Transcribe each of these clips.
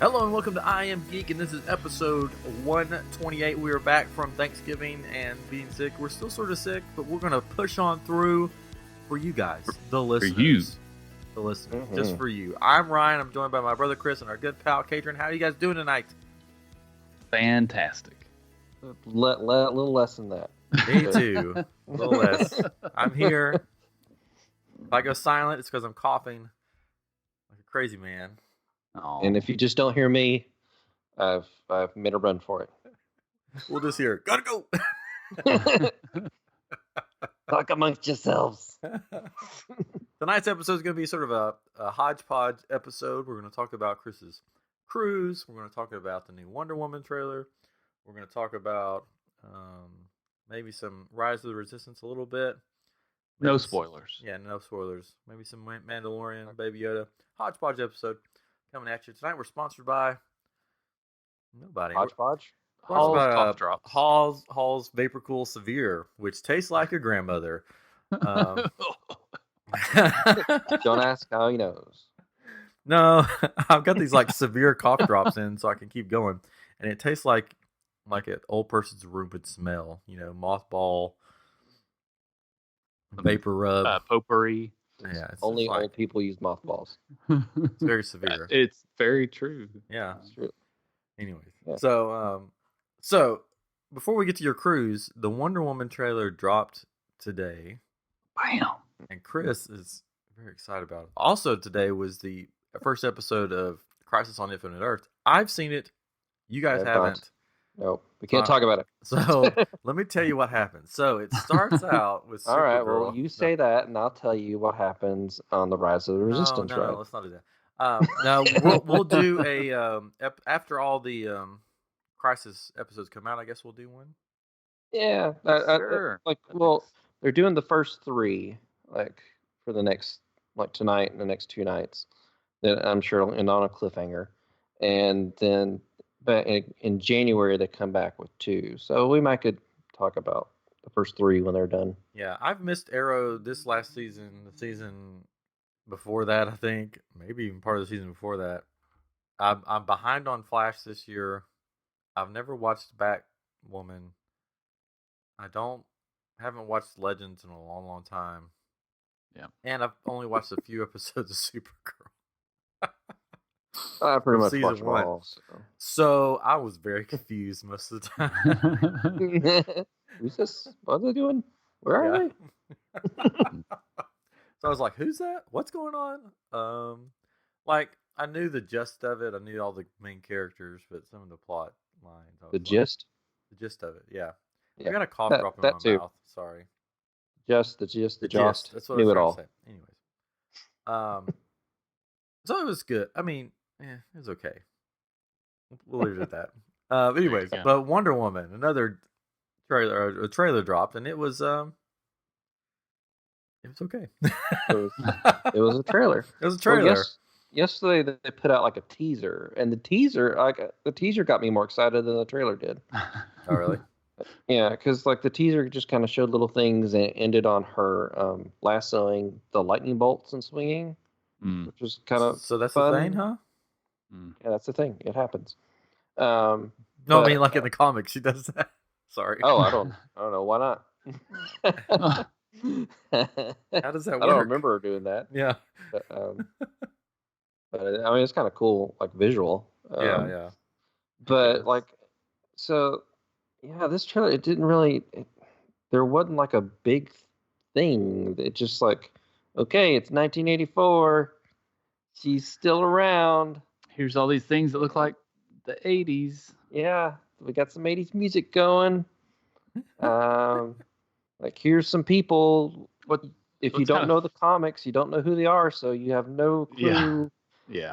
Hello and welcome to I Am Geek, and this is episode 128. We are back from Thanksgiving and being sick. We're still sort of sick, but we're going to push on through for you guys, the listeners. The listeners, just for you. I'm Ryan. I'm joined by my brother Chris and our good pal Katrin. How are you guys doing tonight? Fantastic. A little less than that. Me too. A little less. I'm here. If I go silent, it's because I'm coughing like a crazy man. Oh. And if you just don't hear me, I've made a run for it. We'll just hear, gotta go. Talk amongst yourselves. Tonight's episode is going to be sort of a hodgepodge episode. We're going to talk about Chris's cruise. We're going to talk about the new Wonder Woman trailer. We're going to talk about maybe some Rise of the Resistance a little bit. Maybe No spoilers. no spoilers. Maybe some Mandalorian, Baby Yoda. Hodgepodge episode coming at you. Tonight we're sponsored by nobody. Hodgepodge? Hall's Sponsored by, cough drops. Hall's Vapor Cool Severe, which tastes like a grandmother. Don't ask how he knows. No, I've got these like severe cough drops in so I can keep going. And it tastes like an old person's room would smell. You know, mothball, vapor rub. Potpourri. Yeah, it's Only like, old people use mothballs. it's very severe. It's very true. Yeah. It's true. Anyways, Yeah. so before we get to your cruise, the Wonder Woman trailer dropped today, Bam. and Chris is very excited about it. Also, today was the first episode of Crisis on Infinite Earth. I've seen it. You guys Yeah, haven't. No, we can't talk about it. So let me tell you what happens. So it starts out with Supergirl. All right, well, you say that, and I'll tell you what happens on the Rise of the Resistance No, ride. let's not do that. No, we'll do a after all the Crisis episodes come out. I guess we'll do one. Yeah, Sure. they're doing the first three, like, for the next, like, tonight and the next 2 nights. Then I'm sure it'll end on a cliffhanger. And then, but in January, they come back with 2. So we might could talk about the first 3 when they're done. Yeah, I've missed Arrow this last season, the season before that, I think, maybe even part of the season before that. I'm behind on Flash this year. I've never watched Batwoman. Haven't watched Legends in a long, long time. Yeah. And I've only watched a few episodes of Supergirl. I pretty much Season watched them 1. all. So I was very confused most of the time. So. Who's this? What are they doing? Where are they? So I was like, who's that? What's going on? Like, I knew the gist of it. I knew all the main characters, but some of the plot lines. The gist? The gist of it, yeah. Yeah. I got a cough drop in that my too. mouth. Sorry. The Gist. jost. That's what I Knew was it trying all. to say. Anyways. So it was good. I mean, it was okay. We'll leave it at that. Anyways, go. but Wonder Woman, another a trailer dropped, and it was okay. It was a trailer. It was a trailer. Well, yesterday they put out like a teaser, and the teaser got me more excited than the trailer did. Oh, really? Yeah, because like the teaser just kind of showed little things and it ended on her lassoing the lightning bolts and swinging, which was kind of So that's fun. the thing, huh? Yeah, that's the thing. It happens. No, but, I mean, like in the comics, she does that. Sorry. Oh, I don't know. Why not? How does that work? I don't remember her doing that. Yeah. But I mean, it's kind of cool, like visual. Yeah. But like, so yeah, this trailer, it didn't really. There wasn't like a big thing. It just like, okay, it's 1984. She's still around. Here's all these things that look like the 80s. Yeah, we got some 80s music going. Like here's some people. If you don't know the comics, you don't know who they are, so you have no clue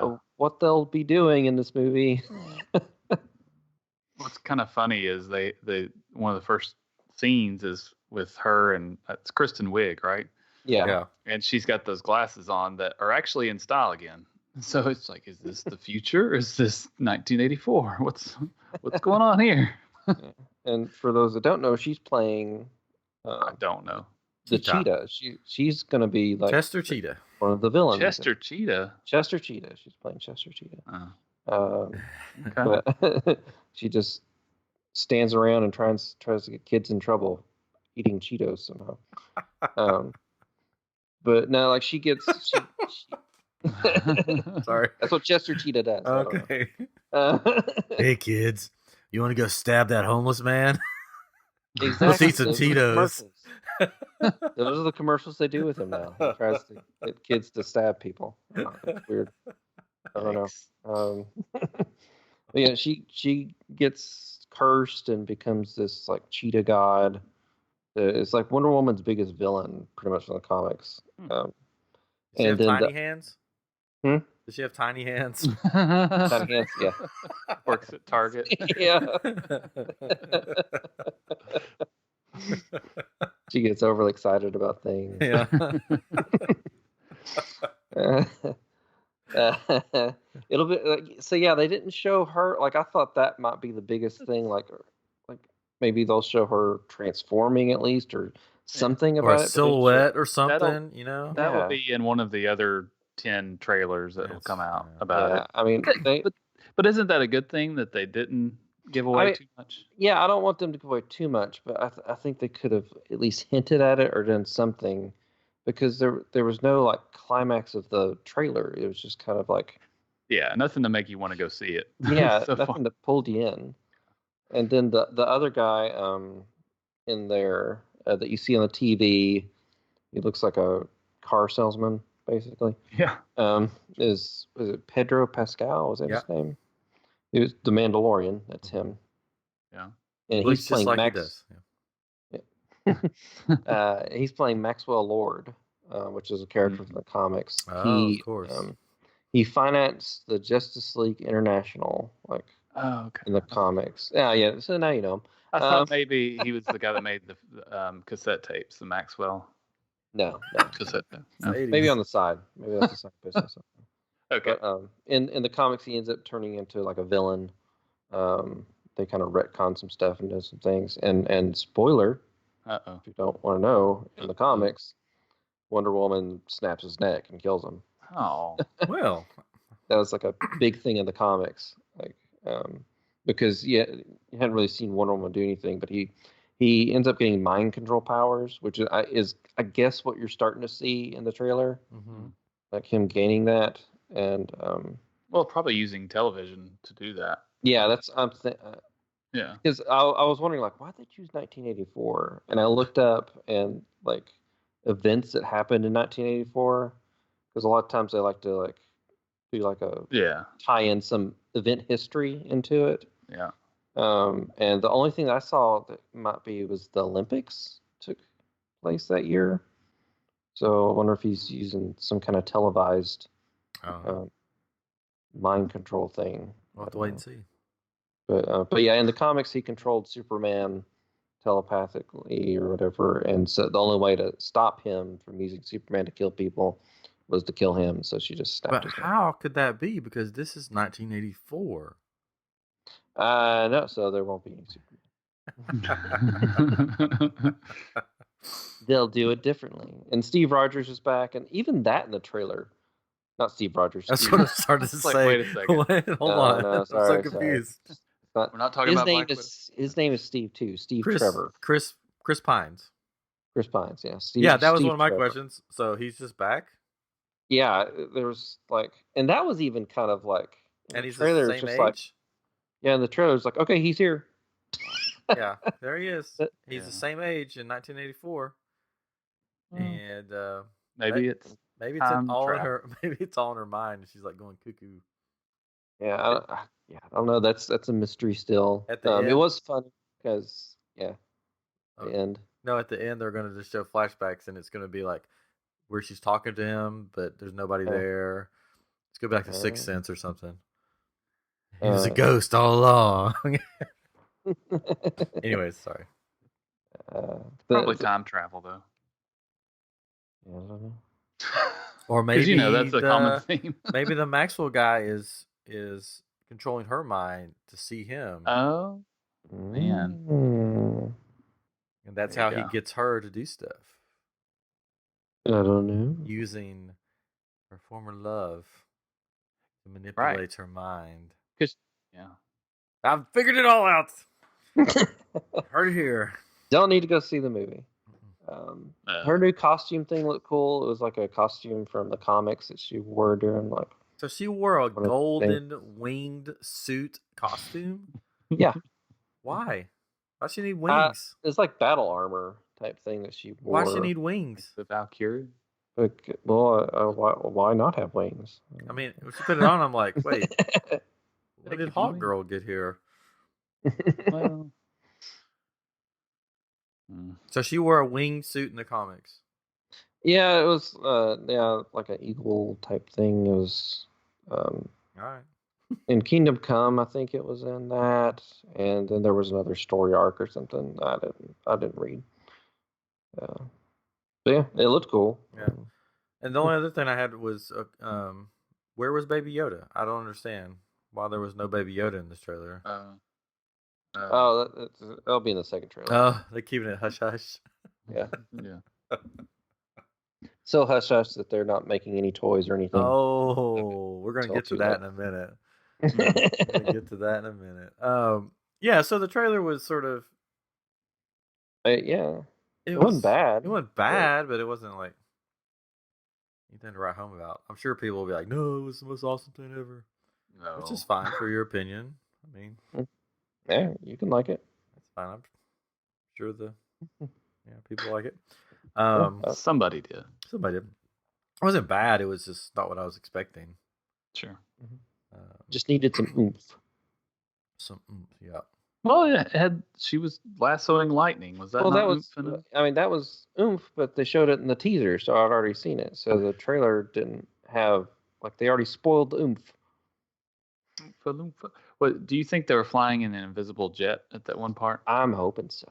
of what they'll be doing in this movie. What's kind of funny is they one of the first scenes is with her, and it's Kristen Wiig, right? Yeah. And she's got those glasses on that are actually in style again. So it's like, is this the future? Is this 1984? What's going on here? And for those that don't know, she's playing. I don't know. The Cheetah. She's gonna be like Chester Cheetah. one of the villains. Chester Cheetah. Chester Cheetah. She's playing Chester Cheetah. Okay. But she just stands around and tries to get kids in trouble eating Cheetos somehow. But no, like she gets she Sorry. That's what Chester Cheetah does. Okay. I don't know. Hey kids, you want to go stab that homeless man? Exactly. Let's eat some Those are the Cheetos. commercials. Those are the commercials they do with him now. He tries to get kids to stab people. It's weird. I don't know. But yeah, she gets cursed and becomes this like cheetah god. It's like Wonder Woman's biggest villain, pretty much in the comics. Does she And have then tiny hands? Hmm? Does she have tiny hands? tiny hands, yeah, Works at Target. yeah. She gets overly excited about things. Yeah. It'll be so. Yeah, they didn't show her. Like I thought that might be the biggest thing. Like maybe they'll show her transforming at least, or something Or about a it. But they didn't show- silhouette or something, you know? That will Yeah. be in one of the other 10 trailers that will come out about Yeah, it. I mean, But isn't that a good thing that they didn't give away too much? yeah, I don't want them to give away too much, but I think they could have at least hinted at it or done something, because there was no like climax of the trailer. It was just kind of like, Yeah, nothing to make you want to go see it. yeah, so far. nothing that pulled you in. And then the other guy in there that you see on the TV, he looks like a car salesman basically. Yeah. Was it Pedro Pascal? Was that Yeah. his name? He was the Mandalorian. That's him. Yeah. And Looks he's just playing like Max. he does. He's playing Maxwell Lord, which is a character from the comics. Oh, of course. He financed the Justice League International, like in the comics. Yeah. So now you know him. I thought maybe he was the guy that made the cassette tapes, the Maxwell No. cassette. No. Maybe on the side. Maybe that's a side business. Okay. But in the comics, he ends up turning into like a villain. They kind of retcon some stuff and do some things. And spoiler, Uh-oh. if you don't want to know, in the comics, Wonder Woman snaps his neck and kills him. Oh. Well, That was like a big thing in the comics, like because you hadn't really seen Wonder Woman do anything, but he ends up getting mind control powers, which is I guess what you're starting to see in the trailer, like him gaining that, and well, probably using television to do that. Yeah, that's yeah. Because I was wondering, like, why'd they choose 1984? And I looked up and like events that happened in 1984, because a lot of times they like to like do like a tie in some event history into it. Yeah. And the only thing I saw that might be was the Olympics took place that year. So I wonder if he's using some kind of televised mind control thing. We'll have to wait and see. But yeah, in the comics, he controlled Superman telepathically or whatever, and so the only way to stop him from using Superman to kill people was to kill him. So she just snapped his neck. But how could that be? Because this is 1984. No, so there won't be any Superman. They'll do it differently. And Steve Rogers is back, and even that in the trailer. Not Steve Rogers. That's what I started to say. Wait a second. Hold on. No, I'm sorry, so confused. We're not talking about Black Widow. His name is Steve too. Steve Trevor. Chris Pines. Chris Pines, yeah. That was Steve one of my Trevor. questions. So he's just back? Yeah, there was like, and that was even kind of like, and he's trailer the same just age? like, yeah, in the trailer it's like, okay, he's here. Yeah, there he is. He's the same age in 1984. And maybe it's all in her. Maybe it's all in her mind. She's like going cuckoo. Yeah, I don't know. That's a mystery still. At the end, it was fun because the end. No, at the end they're going to just show flashbacks, and it's going to be like where she's talking to him, but there's nobody there. Let's go back to Sixth Sense or something. He was a ghost all along. Anyways, sorry. Probably time travel though. Yeah, I don't know. Or maybe that's a common theme. Maybe the Maxwell guy is controlling her mind to see him. Oh man! And that's how he gets her to do stuff. I don't know. Using her former love. To manipulate her mind. Because yeah, I've figured it all out. Heard it here. Don't need to go see the movie. Her new costume thing looked cool. It was like a costume from the comics that she wore during like. So she wore a golden winged suit costume? Yeah. Why? Why she need wings? It's like battle armor type thing that she wore. Why she need wings? The Valkyrie. Why not have wings? I mean, when she put it on, I'm like, wait, when did Hawk Girl get here? Well, so she wore a winged suit in the comics. Yeah, it was like an eagle type thing. It was all right. In Kingdom Come, I think it was in that, and then there was another story arc or something. I didn't read. But yeah, it looked cool. Yeah. And the only other thing I had was, where was Baby Yoda? I don't understand why there was no Baby Yoda in this trailer. That'll be in the second trailer. Oh, they're keeping it hush hush. Yeah. Yeah. So hush hush that they're not making any toys or anything. Oh, we're gonna get to that in a minute. We're gonna get to that in a minute. Yeah. So the trailer was sort of. Yeah. It wasn't bad. It wasn't bad, but it wasn't like anything to write home about. I'm sure people will be like, "No, it was the most awesome thing ever," which is fine for your opinion. I mean, yeah, you can like it. That's fine. I'm sure people like it. Somebody did. Somebody did. It wasn't bad. It was just not what I was expecting. Sure. Just needed some oomph. Yeah. Well, she was lassoing lightning. Was that? Well, that was. Oomph that was oomph, but they showed it in the teaser, so I'd already seen it. So the trailer didn't have they already spoiled the oomph. What do you think they were flying in an invisible jet at that one part? I'm hoping so.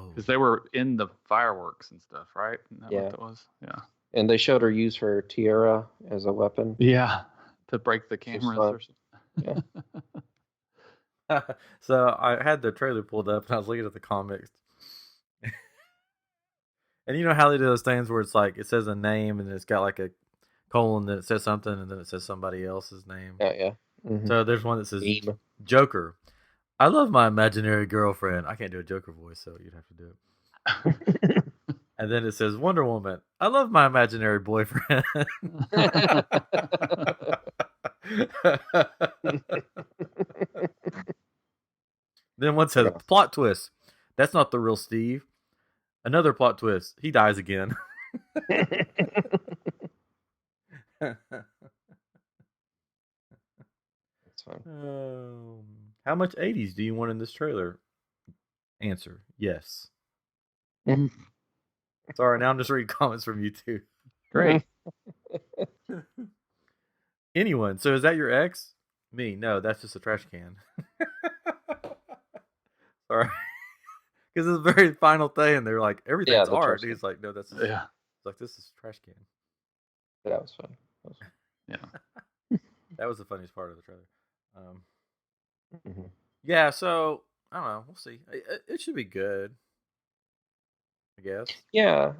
Because they were in the fireworks and stuff, right? Isn't that what that was? Yeah. And they showed her use her tiara as a weapon. Yeah, to break the cameras or something. Yeah. So I had the trailer pulled up and I was looking at the comics. And you know how they do those things where it's like it says a name and it's got like a colon that says something and then it says somebody else's name. Yeah. Mm-hmm. So there's one that says Joker. I love my imaginary girlfriend. I can't do a Joker voice, so you'd have to do it. And then it says Wonder Woman. I love my imaginary boyfriend. Then one says plot twist. That's not the real Steve. Another plot twist. He dies again. That's fine. How much 80s do you want in this trailer? Answer, yes. Sorry, now I'm just reading comments from you too. Great. Anyone. So is that your ex? Me. No, that's just a trash can. Sorry. Because it's the very final thing, and they're like, everything's art. He's like, no, that's... Yeah. It's like, this is a trash can. That was fun. Yeah. That was the funniest part of the trailer. Yeah, so, I don't know. We'll see. It should be good, I guess. Yeah.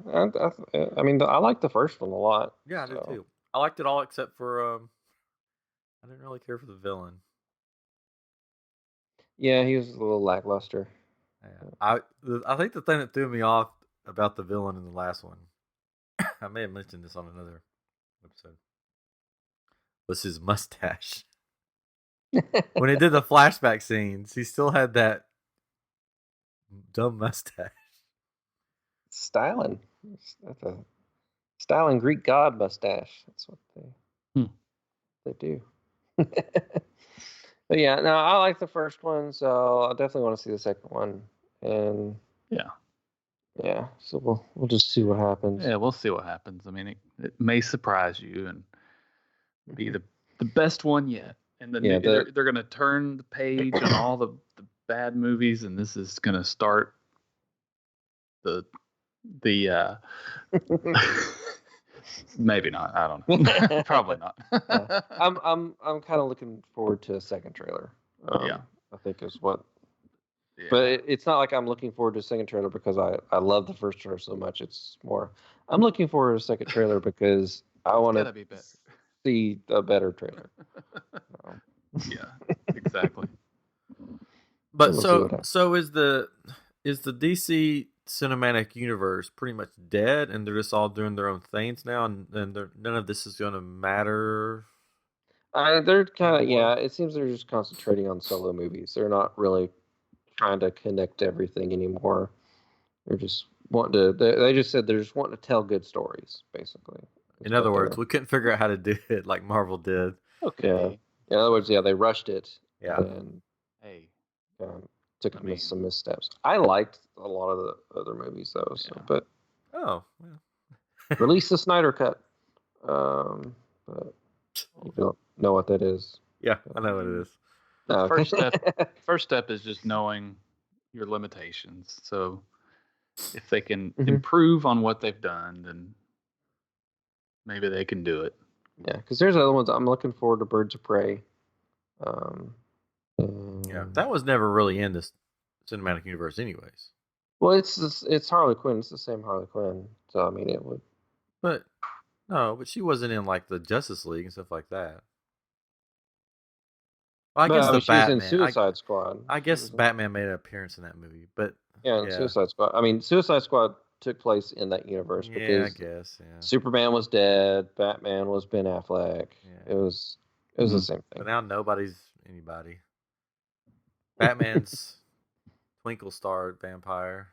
I mean, I like the first one a lot. Yeah, I do too. I liked it all except for, I didn't really care for the villain. Yeah, he was a little lackluster. Yeah. I think the thing that threw me off about the villain in the last one, I may have mentioned this on another episode, was his mustache. When he did the flashback scenes, he still had that dumb mustache. Styling. That's a styling Greek god mustache. That's what they do. But yeah, no, I like the first one, so I definitely want to see the second one. And yeah, so we'll just see what happens. Yeah, we'll see what happens. I mean, it may surprise you and be the best one yet. And then they're going to turn the page on all the bad movies, and this is going to start the maybe not. I don't know. Probably not. I'm kind of looking forward to a second trailer. I think is what. Yeah. But it's not like I'm looking forward to a second trailer because I love the first trailer so much. It's more I'm looking forward to a second trailer because I want to see a better trailer. Yeah, exactly. But so is the DC cinematic universe pretty much dead, and they're just all doing their own things now, and none of this is going to matter? They're kind of It seems they're just concentrating on solo movies. They're not really trying to connect everything anymore. They're just wanting to. They just said they're just wanting to tell good stories, basically. In other words, we couldn't figure out how to do it like Marvel did. Okay. In other words, they rushed it. Yeah. And took some missteps. I liked a lot of the other movies though. So, but release the Snyder Cut. But you don't know what that is. Yeah, I know what it is. First step is just knowing your limitations. So if they can improve on what they've done, then maybe they can do it. Yeah, because there's other ones. I'm looking forward to Birds of Prey. That was never really in this cinematic universe, anyways. Well, it's Harley Quinn. It's the same Harley Quinn. So I mean, it would. But she wasn't in like the Justice League and stuff like that. Well, I guess she was in Suicide Squad. I guess Batman made an appearance in that movie, but Suicide Squad. I mean, Suicide Squad took place in that universe because I guess Superman was dead, Batman was Ben Affleck. Yeah. It was the same thing. But now nobody's anybody. Batman's twinkle star vampire,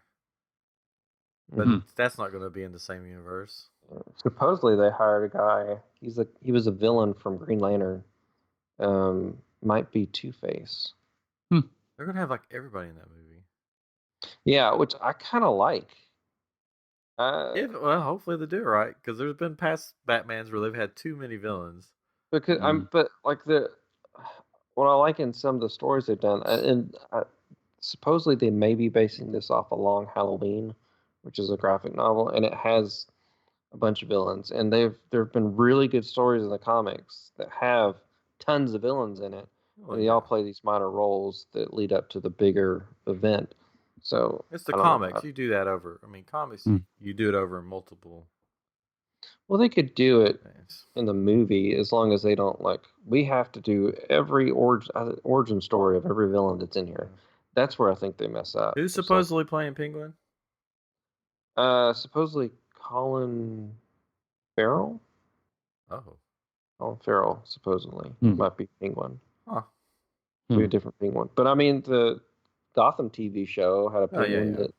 but that's not going to be in the same universe. Supposedly they hired a guy. He was a villain from Green Lantern. Might be Two-Face. They're going to have like everybody in that movie. Yeah, which I kind of like. Hopefully they do it right, because there's been past Batmans where they've had too many villains. Because what I like in some of the stories they've done, and supposedly they may be basing this off A Long Halloween, which is a graphic novel, and it has a bunch of villains, and there have been really good stories in the comics that have tons of villains in it. And they all play these minor roles that lead up to the bigger event. So it's the comics. You do that over. I mean, comics. You do it over multiple. Well, they could do it in the movie as long as they don't we have to do every origin story of every villain that's in here. That's where I think they mess up. Who's supposedly playing Penguin? Supposedly Colin Farrell. Oh. Colin Farrell, supposedly. Might be Penguin. Huh. Be a different Penguin. But I mean, the Gotham TV show had a Penguin that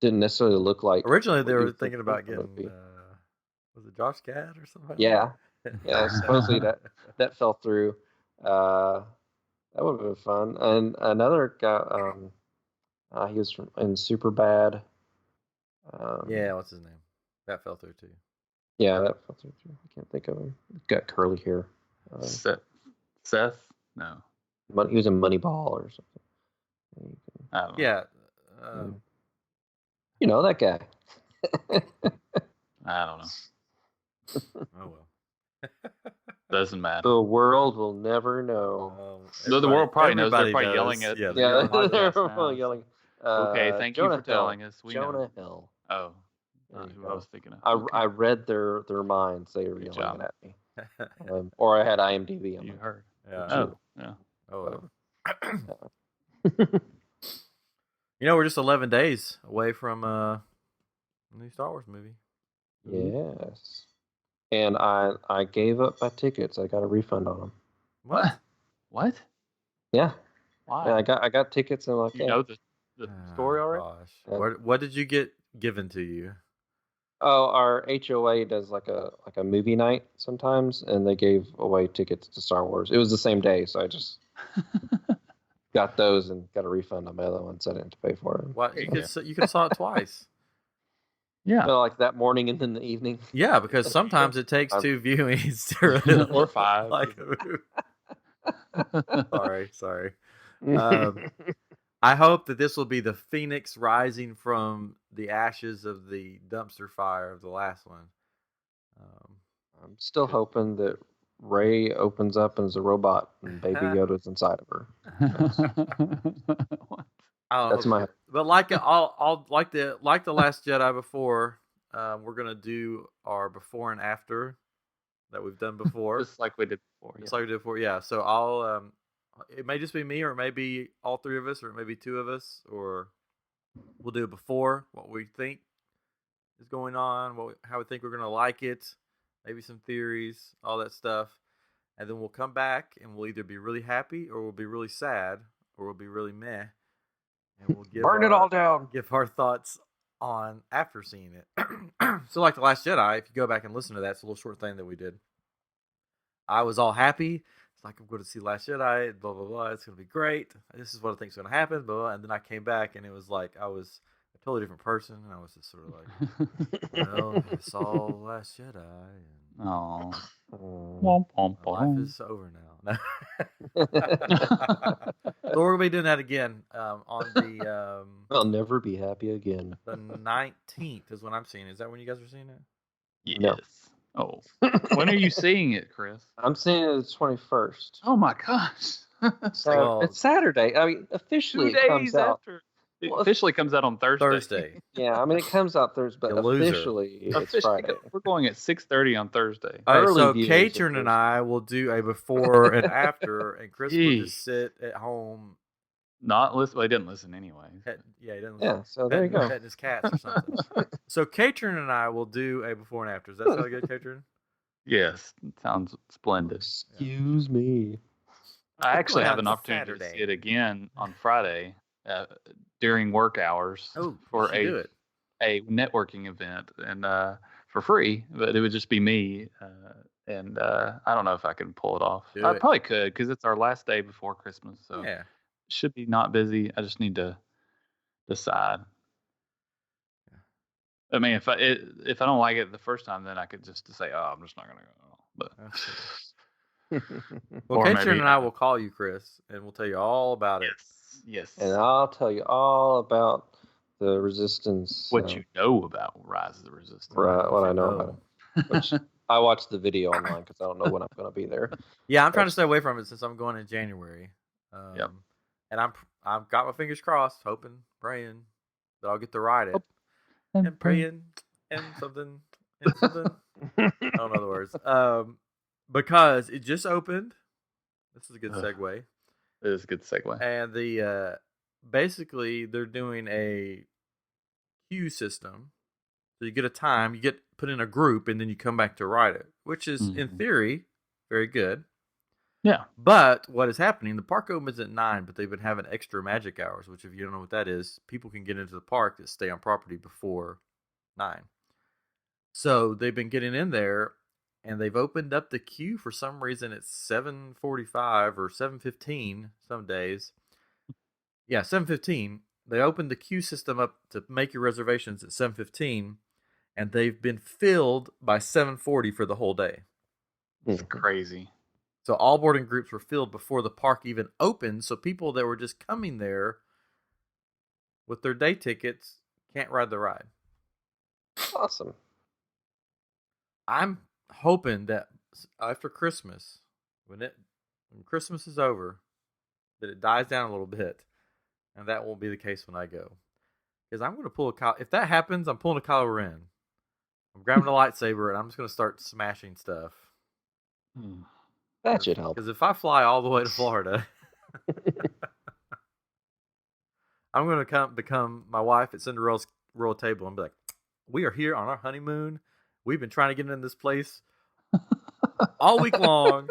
didn't necessarily look like... Originally, they were thinking about getting... was it Josh Gad or something? Yeah. Yeah, supposedly that fell through. That would have been fun. And another guy, he was in Superbad. What's his name? That fell through too. Yeah, that fell through too. I can't think of him. He's got curly hair. Seth? No. He was in Moneyball or something. I don't know. Yeah. You know that guy. I don't know. Oh well. Doesn't matter. The world will never know. The world probably knows. They're probably yelling at. Yeah, they're probably yelling. Okay, thank you for telling us. We Jonah know. Hill. Oh, who I was thinking of. I read their minds. They were yelling at me. Or I had IMDb. You heard. Yeah. Oh, yeah. Oh. We're just 11 days away from a new Star Wars movie. Yes. And I gave up my tickets. I got a refund on them. What? Yeah. Why? Yeah, I got tickets and you know the story already? Gosh. What did you get given to you? Oh, our HOA does like a movie night sometimes, and they gave away tickets to Star Wars. It was the same day, so I just got those and got a refund on my other ones. I didn't have to pay for it. What you could have saw it twice. Yeah, like that morning and then the evening. Yeah, because sometimes it takes 2 viewings to really or 5. Sorry. I hope that this will be the phoenix rising from the ashes of the dumpster fire of the last one. I'm still hoping that Rey opens up and is a robot and Baby Yoda's inside of her. That's my. But like the Last Jedi before, we're gonna do our before and after that we've done before. Just like we did before. Just like we did before, yeah. So I'll, it may just be me, or it may be all three of us, or it may be two of us, or we'll do it before, what we think is going on, how we think we're going to like it, maybe some theories, all that stuff. And then we'll come back and we'll either be really happy or we'll be really sad or we'll be really meh. And we'll burn it all down. Give our thoughts on after seeing it. So like The Last Jedi, if you go back and listen to that, it's a little short thing that we did. I was all happy. It's like, I'm going to see Last Jedi, blah, blah, blah. It's going to be great. This is what I think is going to happen, blah, blah. And then I came back and it was like I was a totally different person. And I was just sort of like, well, I saw Last Jedi. And oh. Life is over now. So we're going to be doing that again on the... I'll never be happy again. The 19th is when I'm seeing it. Is that when you guys are seeing it? Yes. No. Oh. When are you seeing it, Chris? I'm seeing it the 21st. Oh, my gosh. So it's Saturday. I mean, officially 2 it comes days out. after. It officially comes out on Thursday. Yeah, I mean, it comes out Thursday, but officially it's Friday. We're going at 6:30 on Thursday. All right, so Katrin and I will do a before and after, and Chris will just sit at home. Not listen. Well, he didn't listen anyway. He didn't listen. Yeah, so there you go. Petting his cats or something. So Katrin and I will do a before and after. Does that sound good, Katrin? Yes, sounds splendid. Excuse me. I actually have an opportunity to see it again on Friday during work hours for a networking event and for free, but it would just be me. And I don't know if I can pull it off. I probably could because it's our last day before Christmas. So it should be not busy. I just need to decide. I mean, if I don't like it the first time, then I could just say, "Oh, I'm just not gonna go." But well, Katrin and I will call you, Chris, and we'll tell you all about it. Yes. And I'll tell you all about the Resistance. What you know about Rise of the Resistance? Right. What I know about it. Which I watched the video online because I don't know when I'm going to be there. Yeah, I'm trying to stay away from it since I'm going in January. And I've got my fingers crossed, hoping, praying that I'll get to ride it. And praying and something. I don't know the words. Because it just opened. This is a good segue. It is a good segue. And the basically they're doing a queue system. So you get a time, you get put in a group, and then you come back to ride it, which is in theory very good. Yeah. But what is happening? The park opens at 9, but they've been having extra magic hours, which if you don't know what that is, people can get into the park that stay on property before 9. So they've been getting in there. And they've opened up the queue for some reason at 7:45 or 7:15 some days. Yeah, 7:15. They opened the queue system up to make your reservations at 7:15, and they've been filled by 7:40 for the whole day. It's crazy. So all boarding groups were filled before the park even opened. So people that were just coming there with their day tickets can't ride the ride. Awesome. I'm hoping that after Christmas, when Christmas is over, that it dies down a little bit, and that won't be the case when I go. Because I'm going to pull if that happens, I'm pulling a Kylo Ren. I'm grabbing a lightsaber, and I'm just going to start smashing stuff. That should help. Because if I fly all the way to Florida, I'm going to become my wife at Cinderella's royal table and be like, we are here on our honeymoon. We've been trying to get in this place all week long,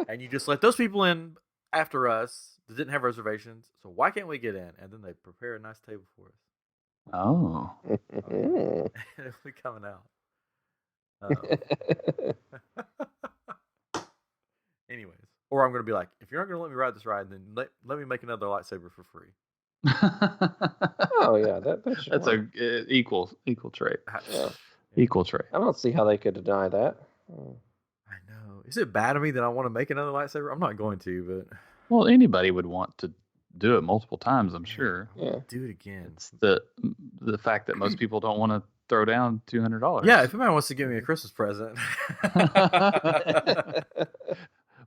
and you just let those people in after us that didn't have reservations. So why can't we get in? And then they prepare a nice table for us. Oh. And it'll be coming out. Anyways. Or I'm going to be like, if you're not going to let me ride this ride, then let me make another lightsaber for free. Oh, yeah. That's work. a equal trait. Yeah. Equal trait. I don't see how they could deny that. I know. Is it bad of me that I want to make another lightsaber? I'm not going to, but... Well, anybody would want to do it multiple times, I'm sure. Yeah. Do it again. It's the fact that most people don't want to throw down $200. Yeah, if anybody wants to give me a Christmas present.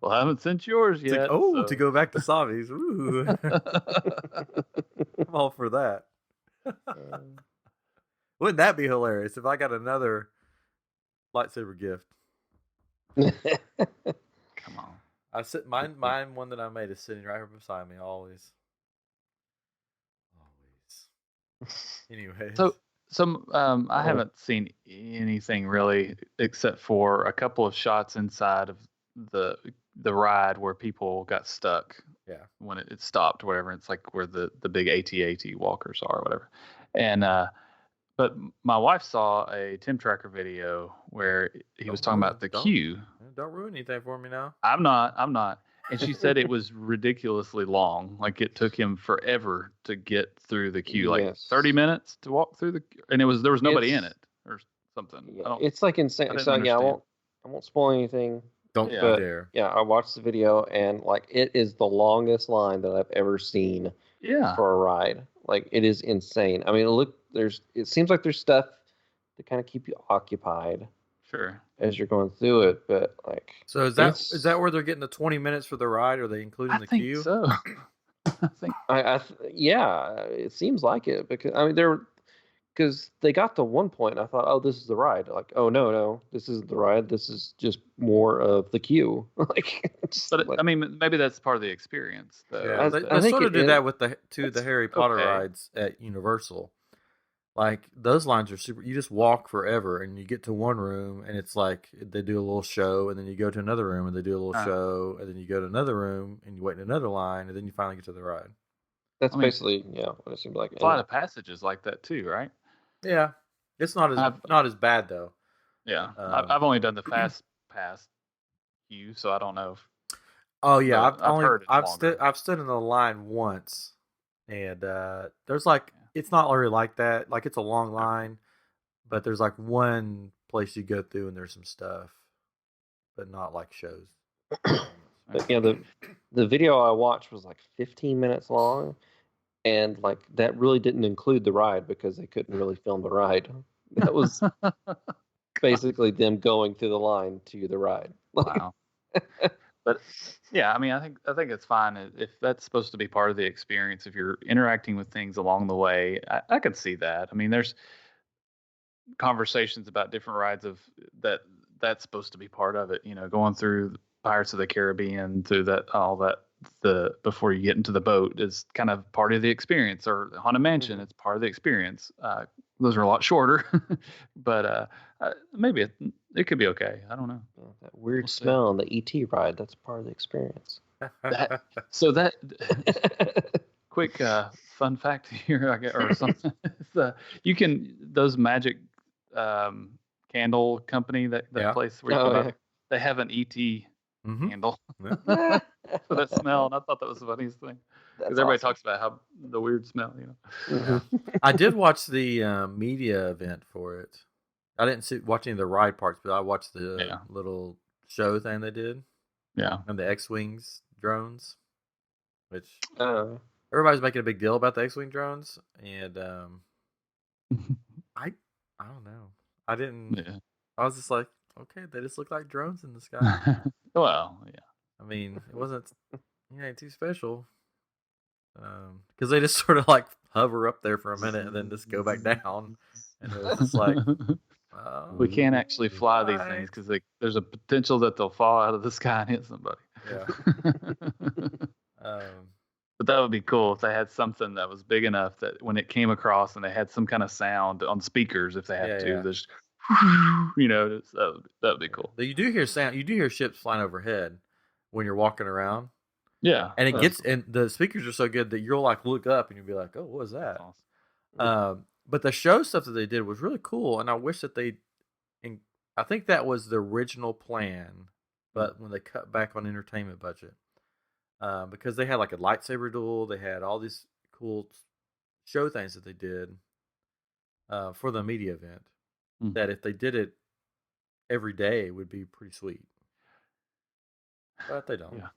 Well, I haven't sent yours yet. To go back to Savi's. Ooh. I'm all for that. Wouldn't that be hilarious if I got another lightsaber gift? Come on. I sit mine one that I made is sitting right here beside me always. Anyways. So I haven't seen anything really except for a couple of shots inside of the ride where people got stuck. Yeah. When it stopped, or whatever. It's like where the big AT-AT walkers are, or whatever. And but my wife saw a Tim Tracker video where he was talking about the queue. Don't ruin anything for me now. I'm not. And she said it was ridiculously long. Like it took him forever to get through the queue, like 30 minutes to walk through and there was nobody in it or something. Yeah, it's like insane. So yeah, I won't spoil anything. Don't dare. Yeah, I watched the video and like it is the longest line that I've ever seen. Yeah. For a ride, like it is insane. I mean, it seems like there's stuff to kind of keep you occupied. Sure. As you're going through it, but like. So is that where they're getting the 20 minutes for the ride? Or are they including the queue? So. I think. Yeah, it seems like it because I mean because they got to one point and I thought, oh, this is the ride. Like, oh no, this isn't the ride. This is just more of the queue. I mean, maybe that's part of the experience, though. Yeah, they sort of did that with the Harry Potter rides at Universal. Like those lines are super. You just walk forever, and you get to one room, and it's like they do a little show, and then you go to another room, and they do a little show, and then you go to another room, and you wait in another line, and then you finally get to the ride. That's basically what it seems like. Flight of Passage is like that too, right? Yeah, it's not as bad though. Yeah, I've only done the fast pass queue, so I don't know. Oh yeah, I've stood in the line once, and there's like it's not really like that. Like it's a long line, but there's like one place you go through, and there's some stuff, but not like shows. But yeah, the video I watched was like 15 minutes long. And like that really didn't include the ride because they couldn't really film the ride. That was basically them going through the line to the ride. Wow. But yeah, I mean, I think it's fine if that's supposed to be part of the experience. If you're interacting with things along the way, I could see that. I mean, there's conversations about different rides that's supposed to be part of it. You know, going through Pirates of the Caribbean, through before you get into the boat is kind of part of the experience, or Haunted Mansion, it's part of the experience. Those are a lot shorter, but maybe it could be okay. I don't know. That weird smell on the ET ride, that's part of the experience. Quick fun fact here, or something. Those magic candle company, that place where they have an ET candle for that smell, and I thought that was the funniest thing because everybody talks about how the weird smell, I did watch the media event for it. I didn't watch any of the ride parts, but I watched the little show thing they did. Yeah, and the X-Wings drones, which everybody's making a big deal about the X-Wing drones, and I don't know. I didn't. Yeah. I was just like, okay, they just look like drones in the sky. Well, yeah. I mean, it wasn't too special. Because they just sort of like hover up there for a minute and then just go back down. And it was just like, we can't actually fly these things because there's a potential that they'll fall out of the sky and hit somebody. Yeah. But that would be cool if they had something that was big enough that when it came across and they had some kind of sound on speakers, if they had to, there's that would be cool. You do hear sound. You do hear ships flying overhead when you're walking around. Yeah, and and the speakers are so good that you'll like look up and you'll be like, "Oh, what was that?" Awesome. But the show stuff that they did was really cool, and I wish that I think that was the original plan, but when they cut back on entertainment budget, because they had like a lightsaber duel, they had all these cool show things that they did for the media event. That if they did it every day, it would be pretty sweet. But they don't. Yeah.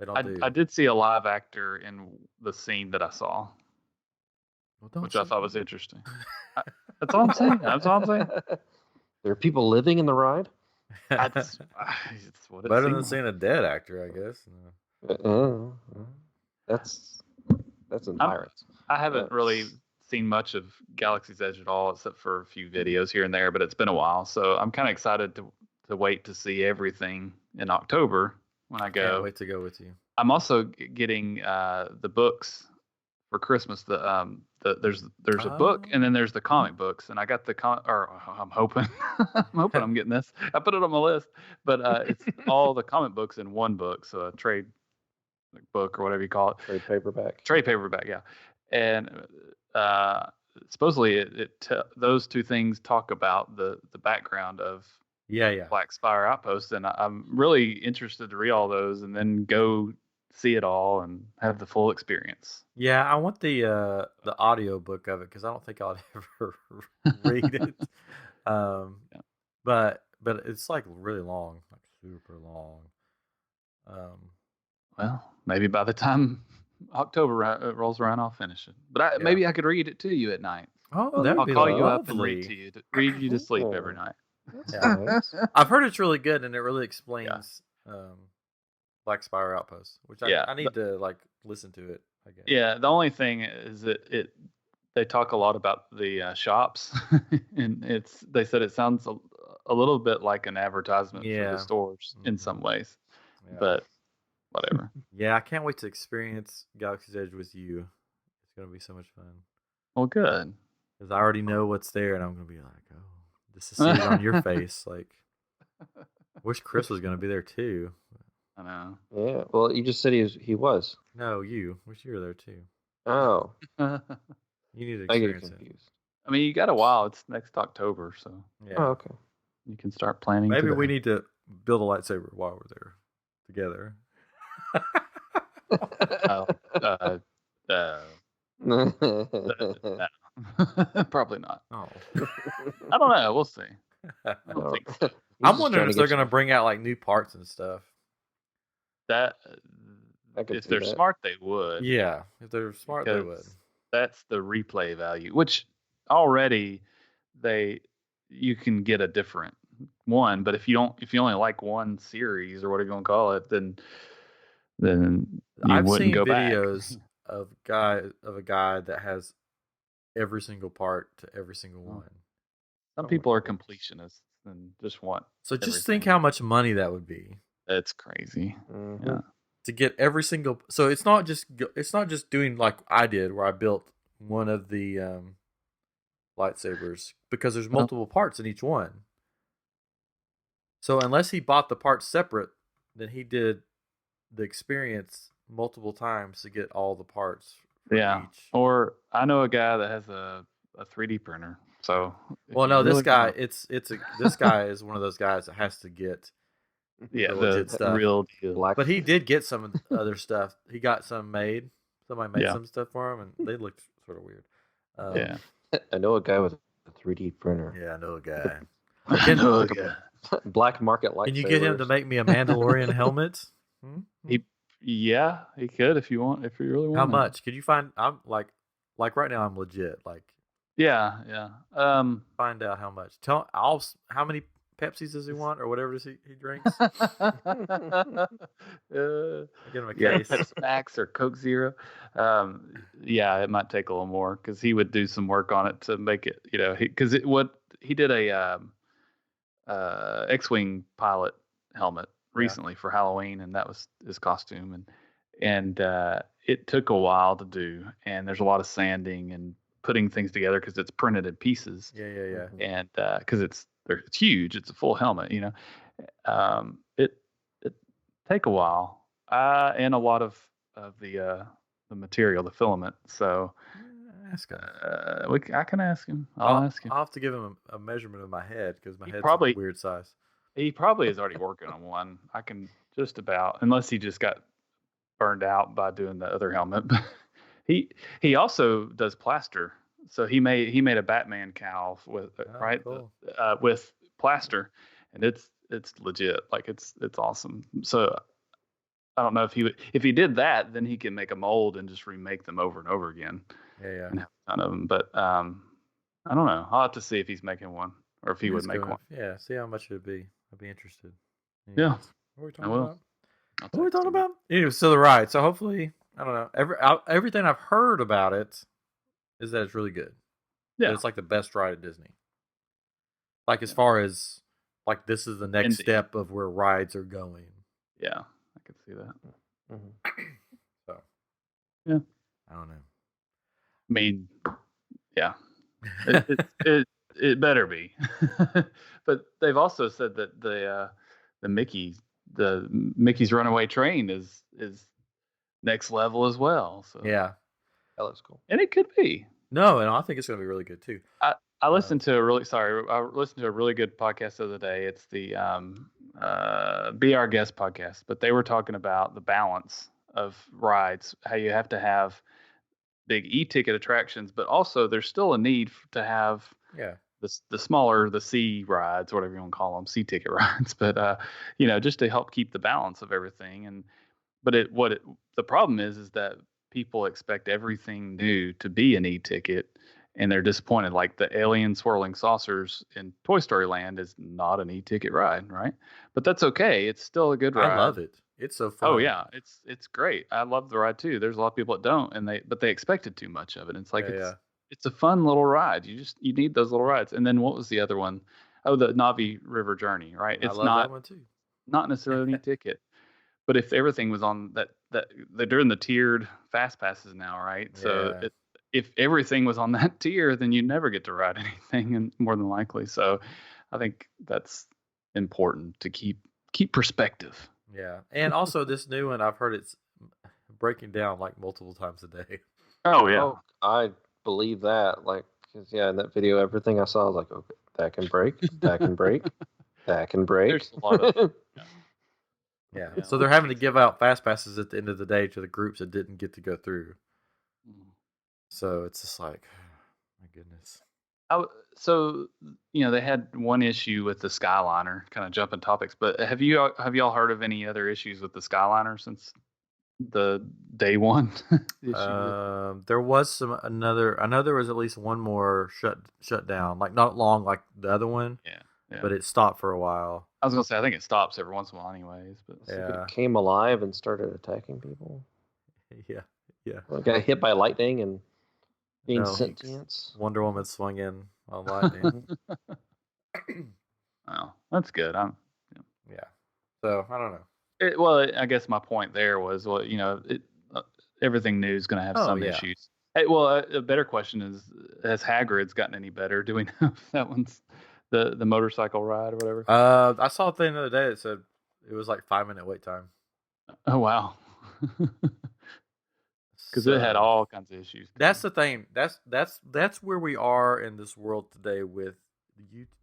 They don't I did see a live actor in the scene that I saw, which I thought was interesting. That's all I'm saying. There are people living in the ride? It's what it better than seeing a dead actor, I guess. That's in Pirates. I haven't really seen much of Galaxy's Edge at all, except for a few videos here and there, but it's been a while, so I'm kind of excited to to wait to see everything in October when I go. Can't wait to go with you. I'm also getting the books for Christmas. There's a book, and then there's the comic books, and I got I'm hoping I'm getting this. I put it on my list, but it's all the comic books in one book, so a trade book or whatever you call it. Trade paperback. Trade paperback, yeah. And supposedly those two things talk about the background of Black Spire Outpost, and I'm really interested to read all those and then go see it all and have the full experience. Yeah, I want the audio book of it because I don't think I'll ever read it. But it's like really long, like super long. Well, maybe by the time October rolls around, I'll finish it. But maybe I could read it to you at night. Oh, that would be I'll call lovely. you up and read you to sleep every night. Yeah. I've heard it's really good, and it really explains Black Spire Outpost, which I need to like listen to it, I guess. Yeah, the only thing is that they talk a lot about the shops, and they said it sounds a little bit like an advertisement for the stores in some ways, but whatever. Yeah, I can't wait to experience Galaxy's Edge with you. It's gonna be so much fun. Well, good. Because I already know what's there, and I'm gonna be like, oh, just to see it on your face. Like, wish Chris was gonna be there too. I know. Yeah. Well, you just said he was. No, you. Wish you were there too. Oh. You need to experience it. I mean, you got a while. It's next October, so yeah. Oh, okay. You can start planning. Maybe we need to build a lightsaber while we're there together. Probably not. Oh. I don't know. We'll see. I don't think so. I'm wondering if they're going to bring out like new parts and stuff. That if they're smart, they would. Yeah, if they're smart, they would. That's the replay value, which already you can get a different one. But if you only like one series or whatever you want to call it, then I've seen go videos of a guy that has every single part to every single one. Some people are completionists and just want. So just think how much money that would be. That's crazy. Mm-hmm. Yeah. To get every single, so it's not just doing like I did, where I built one of the lightsabers, because there's multiple parts in each one. So unless he bought the parts separate, then he did the experience multiple times to get all the parts. Yeah. Each. Or I know a guy that has a 3D printer. So well, no, this guy this guy is one of those guys that has to get the legit stuff. Real deal. But he did get some of the other stuff. He got some made. Somebody made some stuff for him, and they looked sort of weird. Yeah. I know a guy with a 3D printer. Yeah, I know a guy. I know a guy. Black market lightsabers. Can you get him to make me a Mandalorian helmet? He could if you really want. How much? Could you find? I'm like right now I'm legit. Like yeah. Find out how much. How many Pepsis does he want or whatever he drinks? Get him a case. Pepsi Max or Coke Zero. It might take a little more because he would do some work on it to make it. Because he did a X-wing pilot helmet recently for Halloween, and that was his costume, and it took a while to do, and there's a lot of sanding and putting things together because it's printed in pieces. Yeah. And because it's huge, it's a full helmet, it take a while, and a lot of the material, the filament. So ask him. I can ask him. I'll ask him. I'll have to give him a measurement of my head because my head's probably a weird size. He probably is already working on one. I can just about, unless he just got burned out by doing the other helmet. He also does plaster. So he made a Batman cowl with cool. With plaster, and it's legit. Like it's awesome. So I don't know if he did that, then he can make a mold and just remake them over and over again. Yeah. And have a ton of them. But I don't know. I'll have to see if he's making one or if he would make one. Yeah, see how much it would be. I'd be interested. Yeah. What are we talking about? What are we talking about? Anyway, so the ride. So hopefully, I don't know. Everything I've heard about it is that it's really good. Yeah. That it's like the best ride at Disney. Like as far as like this is the next step of where rides are going. Yeah, I could see that. Mm-hmm. So, yeah, I don't know. I mean, yeah, it better be. But they've also said that the Mickey's Runaway Train is next level as well. So yeah, that looks cool, and it could be. No, and I think it's going to be really good too. I listened to a really good podcast the other day. It's the Be Our Guest podcast, but they were talking about the balance of rides, how you have to have big e-ticket attractions, but also there's still a need to have the smaller, the C rides, whatever you want to call them, C-ticket rides, but just to help keep the balance of everything. The problem is that people expect everything new to be an e-ticket, and they're disappointed. Like the alien swirling saucers in Toy Story Land is not an e-ticket ride, right? But that's okay. It's still a good ride. I love it. It's so fun. Oh yeah, it's great. I love the ride too. There's a lot of people that don't, but they expected too much of it. It's like it's a fun little ride. You need those little rides. And then what was the other one? Oh, the Navi River Journey, right? It's that one too. Not necessarily an e-ticket. But if everything was on that they're doing the tiered fast passes now, right? Yeah. So if everything was on that tier, then you never get to ride anything, and more than likely. So I think that's important to keep perspective. Yeah, and also this new one, I've heard it's breaking down like multiple times a day. Oh yeah, I believe that. Like, cause in that video, everything I saw, I was like, okay, that can break, that can break, that can break. There's a lot of. Yeah, so they're having to give out fast passes at the end of the day to the groups that didn't get to go through. So it's just like, my goodness. So they had one issue with the Skyliner, kind of jumping topics. But have y'all heard of any other issues with the Skyliner since the day one? There was another. I know there was at least one more shut down, like not long like the other one. Yeah. But it stopped for a while. I was gonna say I think it stops every once in a while, anyways. But it came alive and started attacking people. Yeah. Well, it got hit by lightning and gained sentience. Wonder Woman swung in on lightning. Oh, that's good. Yeah. So I don't know. I guess my point there was, everything new is going to have some issues. Hey, a better question is, has Hagrid's gotten any better? Do we know if that one's the motorcycle ride or whatever? I saw a thing the other day that said it was like 5-minute wait time. Oh wow. Because it had all kinds of issues. That's the thing. That's where we are in this world today with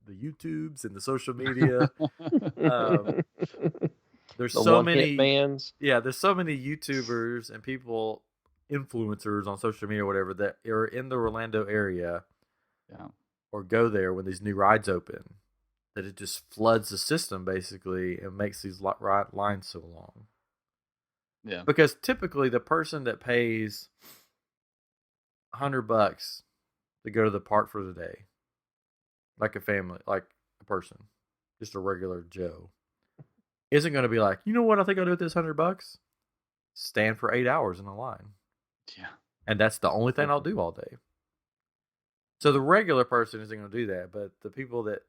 the YouTubes and the social media. There's so many bands. Yeah, there's so many YouTubers and people, influencers on social media or whatever, that are in the Orlando area. Yeah. Or go there when these new rides open, that it just floods the system basically and makes these lines so long. Yeah. Because typically the person that pays $100 to go to the park for the day, like a family, like a person, just a regular Joe, isn't going to be like, you know what I think I'll do with this $100? Stand for 8 hours in a line. Yeah. And that's the only thing I'll do all day. So the regular person isn't going to do that, but the people that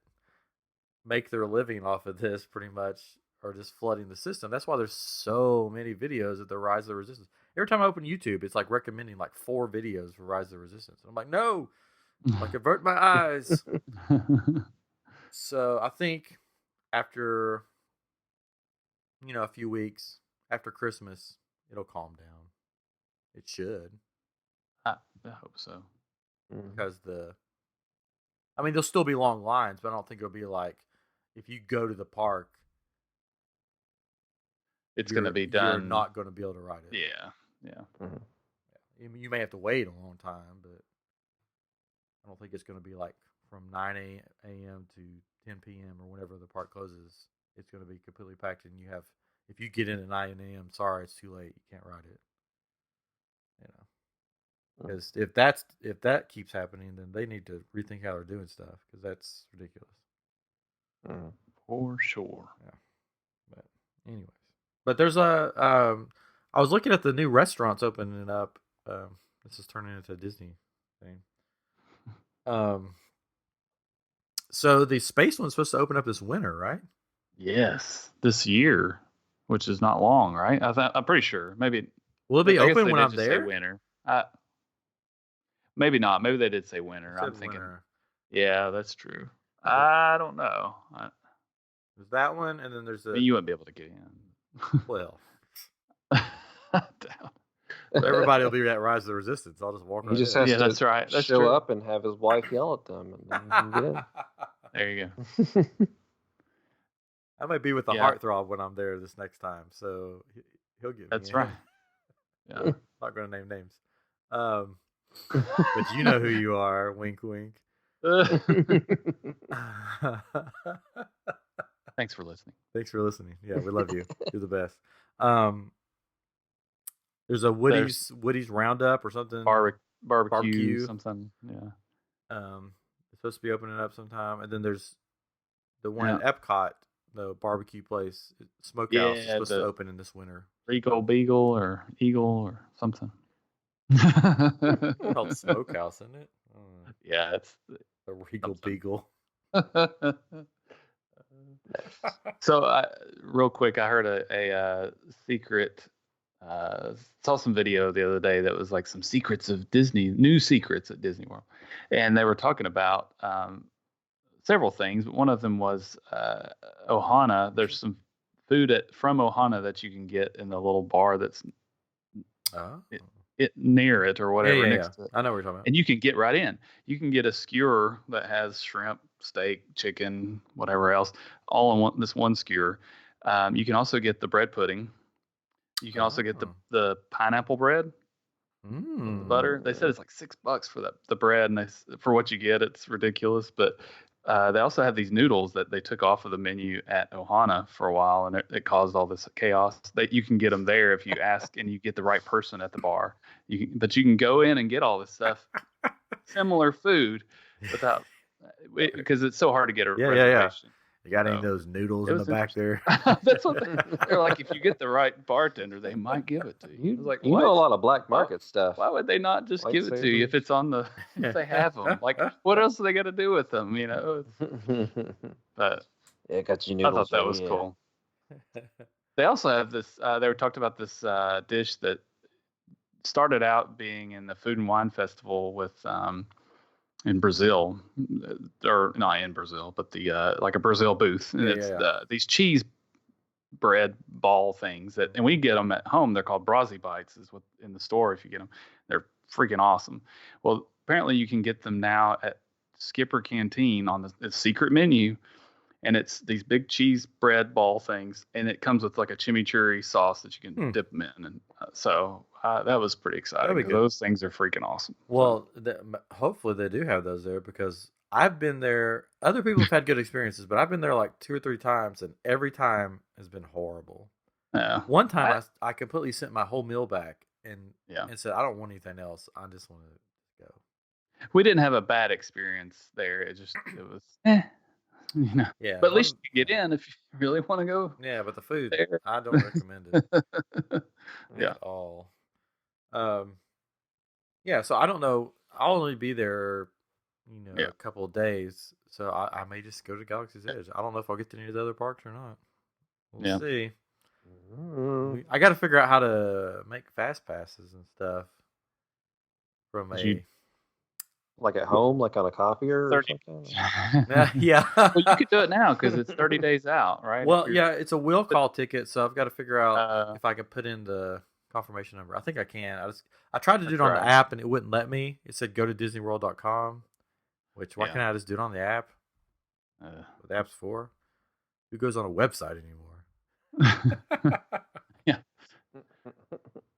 make their living off of this pretty much are just flooding the system. That's why there's so many videos of the Rise of the Resistance. Every time I open YouTube, it's like recommending like 4 videos for Rise of the Resistance. I'm like, no, like avert my eyes. So I think after, a few weeks, after Christmas, it'll calm down. It should. I hope so. Because there'll still be long lines, but I don't think it'll be like if you go to the park, it's going to be done. You're not going to be able to ride it. Yeah. Mm-hmm. You may have to wait a long time, but I don't think it's going to be like from 9 a.m. to 10 p.m. or whenever the park closes. It's going to be completely packed, and if you get in at 9 a.m., sorry, it's too late. You can't ride it. Because if that keeps happening, then they need to rethink how they're doing stuff, because that's ridiculous. For sure. Yeah. But anyways, there's I was looking at the new restaurants opening up. This is turning into a Disney thing. So the space one's supposed to open up this winter, right? Yes, this year, which is not long, right? I'm pretty sure. Maybe. Will it be open when I'm there? Say winter. Maybe not. Maybe they did say winter. I'm thinking. Winter. Yeah, that's true. I don't know. There's that one, and then there's you wouldn't be able to get in. Well, everybody will be at Rise of the Resistance. I'll just walk. He just has to that's right. That's show true. up and have his wife yell at them, and then he can get in. There you go. I might be with the heartthrob when I'm there this next time, so he'll get. That's right. Yeah, not going to name names, but you know who you are. Wink, wink. Thanks for listening. Thanks for listening. Yeah, we love you. You're the best. There's a Woody's Roundup or something. Barbecue something. Yeah. It's supposed to be opening up sometime, and then there's the one at Epcot, the barbecue place, Smokehouse, is supposed to open in this winter. Regal Beagle or Eagle or something. It's called Smokehouse, isn't it? Yeah, it's a Regal Beagle. So, real quick, I heard a secret. Saw some video the other day that was like some secrets of Disney, new secrets at Disney World, and they were talking about several things. But one of them was Ohana. There's some food from Ohana that you can get in the little bar that's near it or whatever next to it. I know what you're talking about. And you can get right in. You can get a skewer that has shrimp, steak, chicken, whatever else, all in this one skewer. You can also get the bread pudding. You can also get the pineapple bread, the butter. They said it's like $6 for the bread, and for what you get, it's ridiculous. But they also have these noodles that they took off of the menu at Ohana for a while, and it caused all this chaos. That you can get them there if you ask, and you get the right person at the bar. But you can go in and get all this stuff, similar food, without because it's so hard to get a reservation. You got any of those noodles in the back there? That's what they're like. If you get the right bartender, they might give it to you. Like, you know a lot of black market stuff. Why would they not just give it to you if it's on if they have them? Like, what else are they going to do with them? You know. But it got you noodles. I thought that was cool. They also have this. They talked about this dish that started out being in the Food and Wine Festival with. In Brazil, or not in Brazil, but the like a Brazil booth, and it's these cheese bread ball things and we get them at home. They're called Brazzi Bites, is what in the store. If you get them, they're freaking awesome. Well, apparently you can get them now at Skipper Canteen on the secret menu, and it's these big cheese bread ball things, and it comes with like a chimichurri sauce that you can dip them in, and so that was pretty exciting. Those things are freaking awesome. Well, hopefully they do have those there, because I've been there. Other people have had good experiences, but I've been there like 2 or 3 times, and every time has been horrible. Yeah. One time I completely sent my whole meal back and said, I don't want anything else. I just want to go. We didn't have a bad experience there. It was. You know. Yeah, but at least you get in if you really want to go. Yeah, but the food, I don't recommend it at all. Yeah, so I don't know. I'll only be there, a couple of days, so I may just go to Galaxy's Edge. I don't know if I'll get to any of the other parks or not. We'll see. I got to figure out how to make fast passes and stuff from like at home, like on a copier or something? Yeah. Well, you could do it now because it's 30 days out, right? Well, it's a will call ticket, so I've got to figure out if I can put in the confirmation number. I think I can. I tried to do it on the app, and it wouldn't let me. It said go to DisneyWorld.com, which why can't I just do it on the app? What the app's for? Who goes on a website anymore?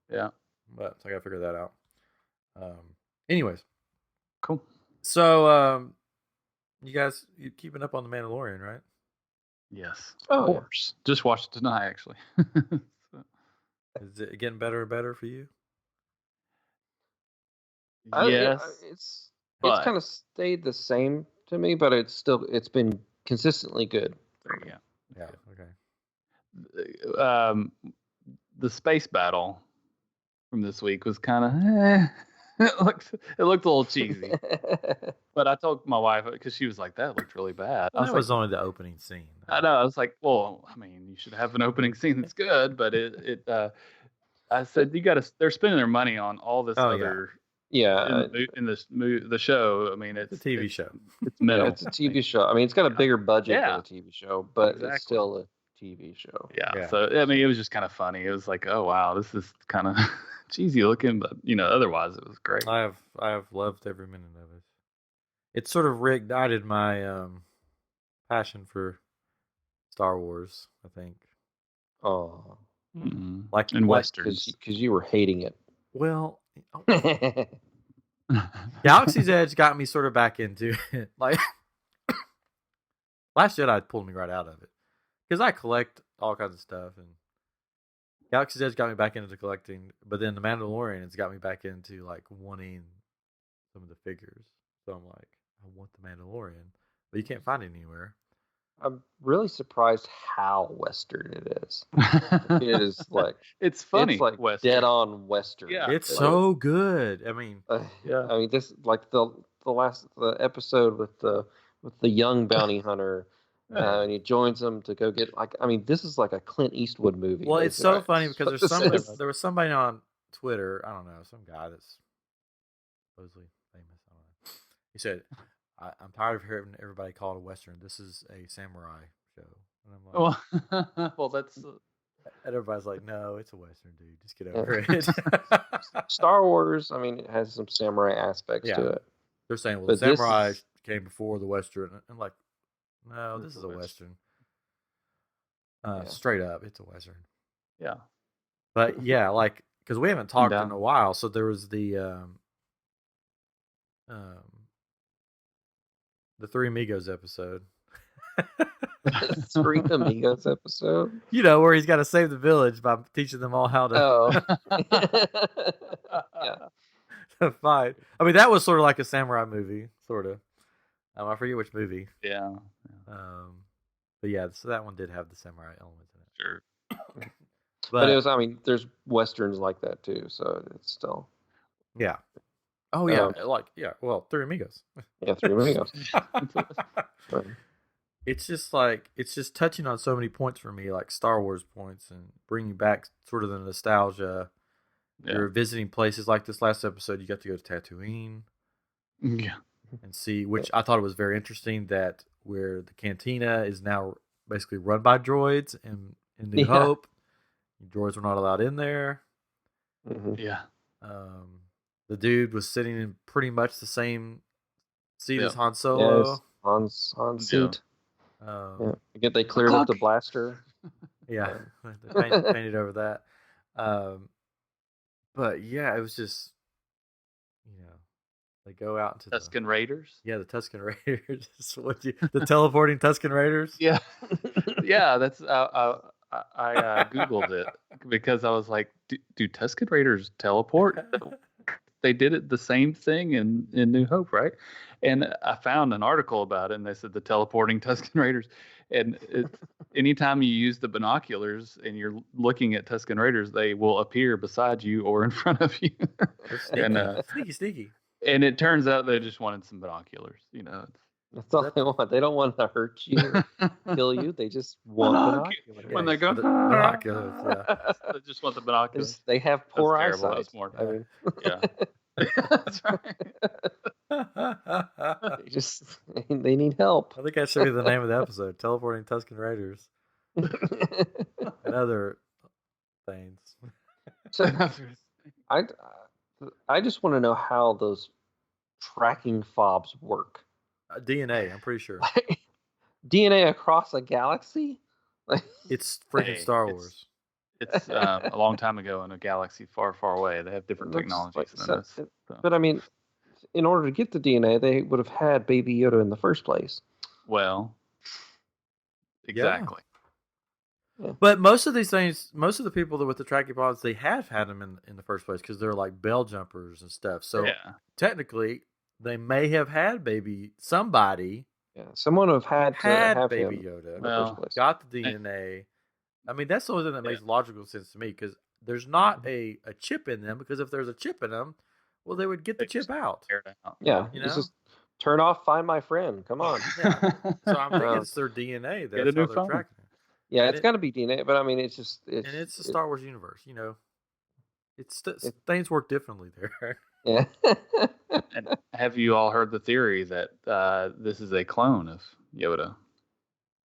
Yeah. But so I got to figure that out. Anyways. Cool. So, you guys, you keeping up on the Mandalorian, right? Yes, of course. Just watched it tonight, actually. Is it getting better and better for you? Yes, it's kind of stayed the same to me, but it's been consistently good. Yeah. Okay. The space battle from this week was kind of it looked a little cheesy. But I told my wife because she was like, "That looked really bad." Well, that was only the opening scene. I know. I was like, "Well, I mean, you should have an opening scene that's good." But I said, "You got to." They're spending their money on all this other. Yeah. In the show, I mean, it's a TV show. It's minimal. It's a TV show. I mean, it's got a bigger budget than a TV show, but it's still a TV show. Yeah. So I mean, it was just kind of funny. It was like, oh wow, this is kind of cheesy looking, but otherwise it was great. I have loved every minute of it. It sort of reignited my passion for Star Wars, I think. Oh, like in westerns, because you were hating it. Well, Galaxy's Edge got me sort of back into it. Like Last Jedi pulled me right out of it because I collect all kinds of stuff, and Galaxy's Edge got me back into collecting. But then the Mandalorian has got me back into like wanting some of the figures. So I'm like, I want the Mandalorian, but you can't find it anywhere. I'm really surprised how Western it is. It is like it's funny. It's like Western. Dead on Western. Yeah, it's so good. I mean, I mean, this like the episode with the young bounty hunter, and he joins them to go get this is like a Clint Eastwood movie. Well, it's so funny because there was somebody on Twitter, I don't know, some guy that's supposedly famous. I don't know. He said, I'm tired of hearing everybody call it a Western. This is a samurai show. And I'm like, well, that's... And everybody's like, no, it's a Western, dude. Just get over it. Star Wars, I mean, it has some samurai aspects to it. They're saying, well, the samurai came before the Western. And like, no, this is a Western. Straight up, it's a Western. Yeah. But yeah, like, because we haven't talked in a while, so there was the Three Amigos episode. Three Amigos episode? You know, where he's got to save the village by teaching them all how to to fight. I mean, that was sort of like a samurai movie, sort of. I forget which movie. Yeah. But yeah, so that one did have the samurai elements in it. Sure. But it was, I mean, there's Westerns like that too, so it's still... Yeah. Oh, yeah. Well, Three Amigos. Yeah, Three Amigos. It's just touching on so many points for me, like Star Wars points, and bringing back sort of the nostalgia. Yeah. You're visiting places like this last episode. You got to go to Tatooine. Yeah. And see, which I thought it was very interesting that where the cantina is now basically run by droids in New Hope. Droids were not allowed in there. Mm-hmm. Yeah. The dude was sitting in pretty much the same seat as Han Solo. Yes, Han's seat. Again, they cleared up the blaster. Yeah, they painted over that. But yeah, it was just, they go out into Tusken Raiders. Yeah, the Tusken Raiders. The teleporting Tusken Raiders. Yeah, yeah. That's I googled it because I was like, do Tusken Raiders teleport? They did it the same thing in New Hope, right? And I found an article about it, and they said the teleporting Tusken Raiders. And anytime you use the binoculars and you're looking at Tusken Raiders, they will appear beside you or in front of you. And sneaky. And it turns out they just wanted some binoculars. That's all they want. They don't want to hurt you or kill you. They just want binoculars. When they go, binoculars, they just want the binoculars. They have poor eyesight. That's more. I mean, yeah. That's right. They need help. I think that should be the name of the episode: Teleporting Tusken Raiders and other things. So, I just want to know how those tracking fobs work. DNA, I'm pretty sure. DNA across a galaxy? It's freaking Star Wars. It's a long time ago in a galaxy far, far away. They have different technologies than us. But I mean, in order to get the DNA, they would have had Baby Yoda in the first place. Well, exactly. Yeah. But most of these things, most of the people that with the tracking pods, they have had them in the first place because they're like bell jumpers and stuff. So technically, they may have had somebody. Yeah, someone would have had Baby Yoda. Well, got the DNA. I mean, that's the only thing that makes logical sense to me because there's not a chip in them. Because if there's a chip in them, Well, they would get the chip out. Yeah, just turn off Find My Friend. Come on. Yeah. So I'm thinking it's their DNA. That's how they're tracking it. Yeah, it's got to be DNA, but I mean, it's and it's the Star Wars universe. Things work differently there. Yeah. And have you all heard the theory that this is a clone of Yoda?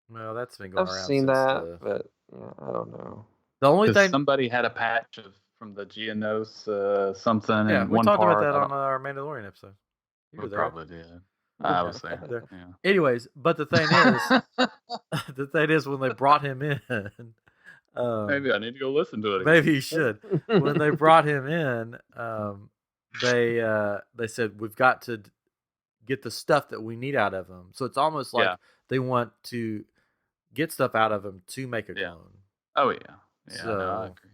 Well, that's been going around. I've seen that, but I don't know. The only thing somebody had a patch from the Geonos something. Yeah, in we one talked part. about that on our Mandalorian episode. You were there. Probably did. I was there. Yeah. Anyways, but the thing is, when they brought him in, maybe I need to go listen to it again. Maybe you should. When they brought him in, they said we've got to get the stuff that we need out of him. So it's almost like they want to get stuff out of him to make a clone. Oh yeah. Yeah, so, I agree.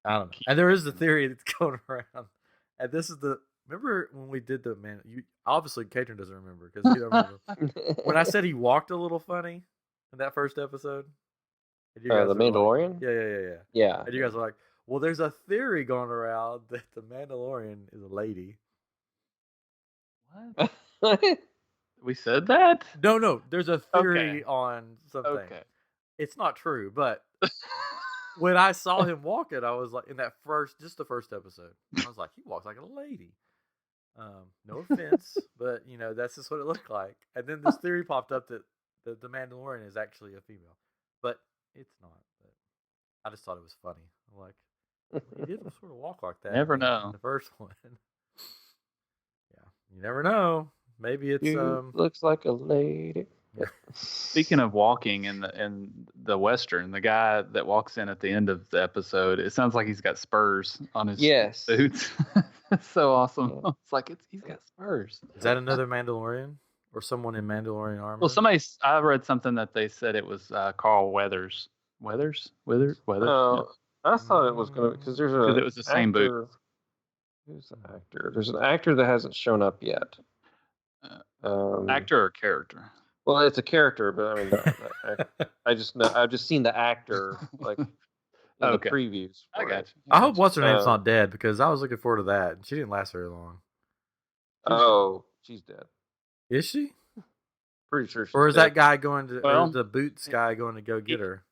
I don't know. And there is the theory that's going around, and this is remember when we did obviously Katrin doesn't remember because he don't remember. When I said he walked a little funny in that first episode. The Mandalorian? Like, yeah. And you guys are like, well, there's a theory going around that the Mandalorian is a lady. What? We said that? No. There's a theory on something. Okay. It's not true, but when I saw him walking, I was like, in the first episode, I was like, he walks like a lady. No offense, but that's just what it looked like. And then this theory popped up that the Mandalorian is actually a female, but it's not. But I just thought it was funny. I'm like, he did sort of walk like that. Never know. In the first one. Yeah, you never know. Maybe it's looks like a lady. Speaking of walking in the Western, the guy that walks in at the end of the episode, it sounds like he's got spurs on his boots. That's so awesome. Yeah. It's like he's got spurs. Is that another Mandalorian or someone in Mandalorian armor? Well, I read something that they said it was Carl Weathers. Weathers? Oh, I thought it was going to because it was the same boot. Who's the actor? There's an actor that hasn't shown up yet. Actor or character? Well, it's a character, but I mean, I've just seen the actor like in the previews. I got you. I hope what's her name's not dead because I was looking forward to that. She didn't last very long. She's dead. Is she? Pretty sure she's Or is dead. that guy going to? Or is the Boots guy going to go get her?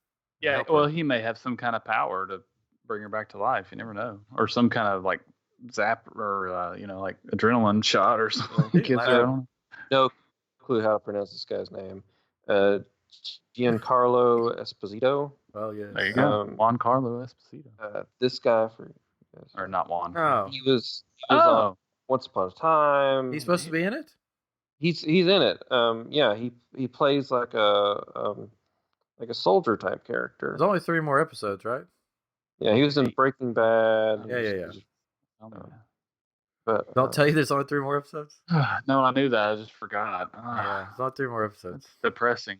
Yeah. Well, he may have some kind of power to bring her back to life. You never know, or some kind of like zap or like adrenaline shot or something. No clue how to pronounce this guy's name. Giancarlo Esposito. Oh yeah, there you go. Juan Carlo Esposito. This guy or not Juan. Oh, he was on Once Upon a Time. He's supposed to be in it. He's in it. He plays like a soldier type character. There's only 3 more episodes, right? Yeah, he was in Breaking Bad. Yeah. But don't tell you there's only 3 more episodes. No, I knew that. I just forgot. Yeah, there's not 3 more episodes. That's depressing.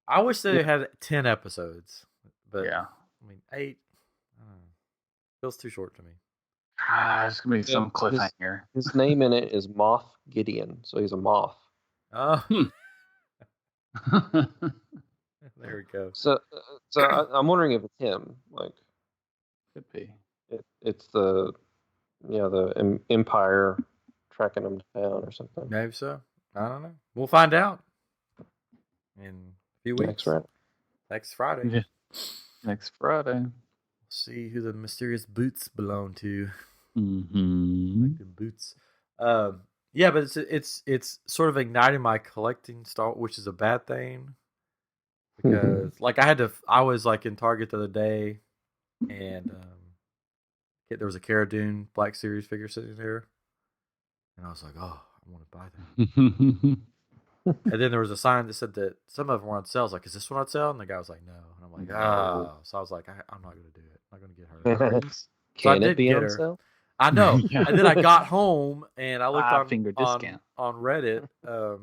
I wish they had 10 episodes, but yeah, I mean 8 feels too short to me. There's gonna be some cliffhanger. His name in it is Moff Gideon, so he's a moth. Oh, there we go. So I'm wondering if it's him. Like, could be. It's the Empire tracking him down or something. Maybe so. I don't know. We'll find out in a few weeks. Next Friday. Yeah. Next Friday. See who the mysterious boots belong to. Mm-hmm. Like the boots. Yeah, but it's sort of igniting my collecting style, which is a bad thing. Because like I was like in Target the other day, and there was a Cara Dune Black Series figure sitting there, and I was like, oh, I want to buy that. And then there was a sign that said that some of them were on sale. I was like, is this one on sale? And the guy was like, no. And I'm like, oh. So I was like, I'm not going to do it. I'm not going to get her. Can it be on sale? I know. And then I got home and I looked on Reddit, the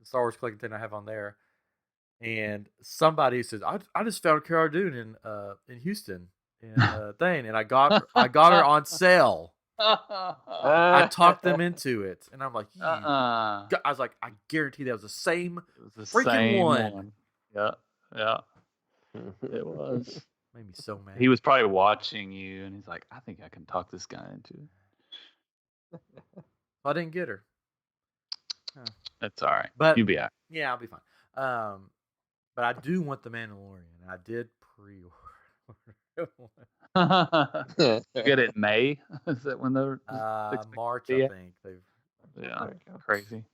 Star Wars collecting thing I have on there, and somebody says, I just found Cara Dune in Houston thing, and I got her on sale. I talked them into it, and I'm like, I was like, I guarantee that was the same freaking one. Yeah, it was. Made me so mad. He was probably watching you, and he's like, I think I can talk this guy into it. I didn't get her. Huh. That's all right. But you'll be all right. Yeah, I'll be fine. But I do want the Mandalorian. I did pre-order one. You get it in May? Is that when they're March? I think Yeah, crazy.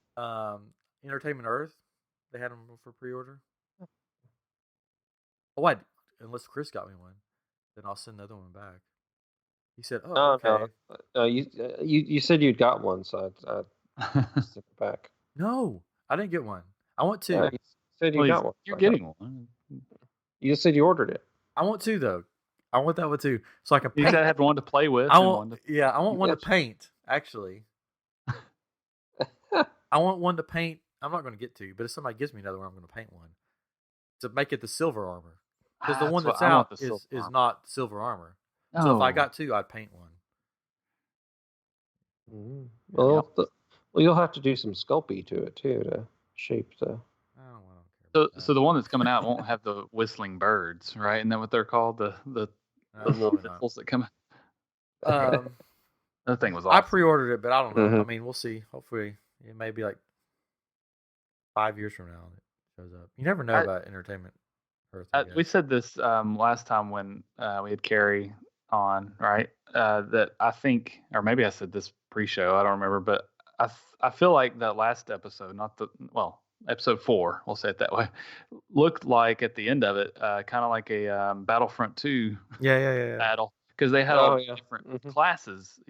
Entertainment Earth, they had them for pre-order. Oh, wait, unless Chris got me one, then I'll send the other one back. He said, "Oh, okay." No, you said you'd got one, so I sent it back. No, I didn't get one. I want two. Yeah, you said you got one. You're getting one. You just said you ordered it. I want two though. I want that one too, so I can. You gotta have one to play with. I want one to paint. Actually, I want one to paint. I'm not going to get two, but if somebody gives me another one, I'm going to paint one to make it the silver armor. Because the one that's out is not silver armor. Oh. So if I got two, I'd paint one. Well, you'll have to do some sculpey to it too to shape the. I don't care. So the one that's coming out won't have the whistling birds, right? Isn't that what they're called? The little missiles that come out. That thing was awesome. I pre-ordered it, but I don't know. Mm-hmm. I mean, we'll see. Hopefully, it may be like 5 years from now it shows up. You never know about Entertainment Earth. We said this last time when we had Carrie on, right? That I think, or maybe I said this pre-show, I don't remember, but I feel like that last episode, episode 4, we'll say it that way, looked like at the end of it, kind of like a Battlefront 2 battle, because they had all different classes,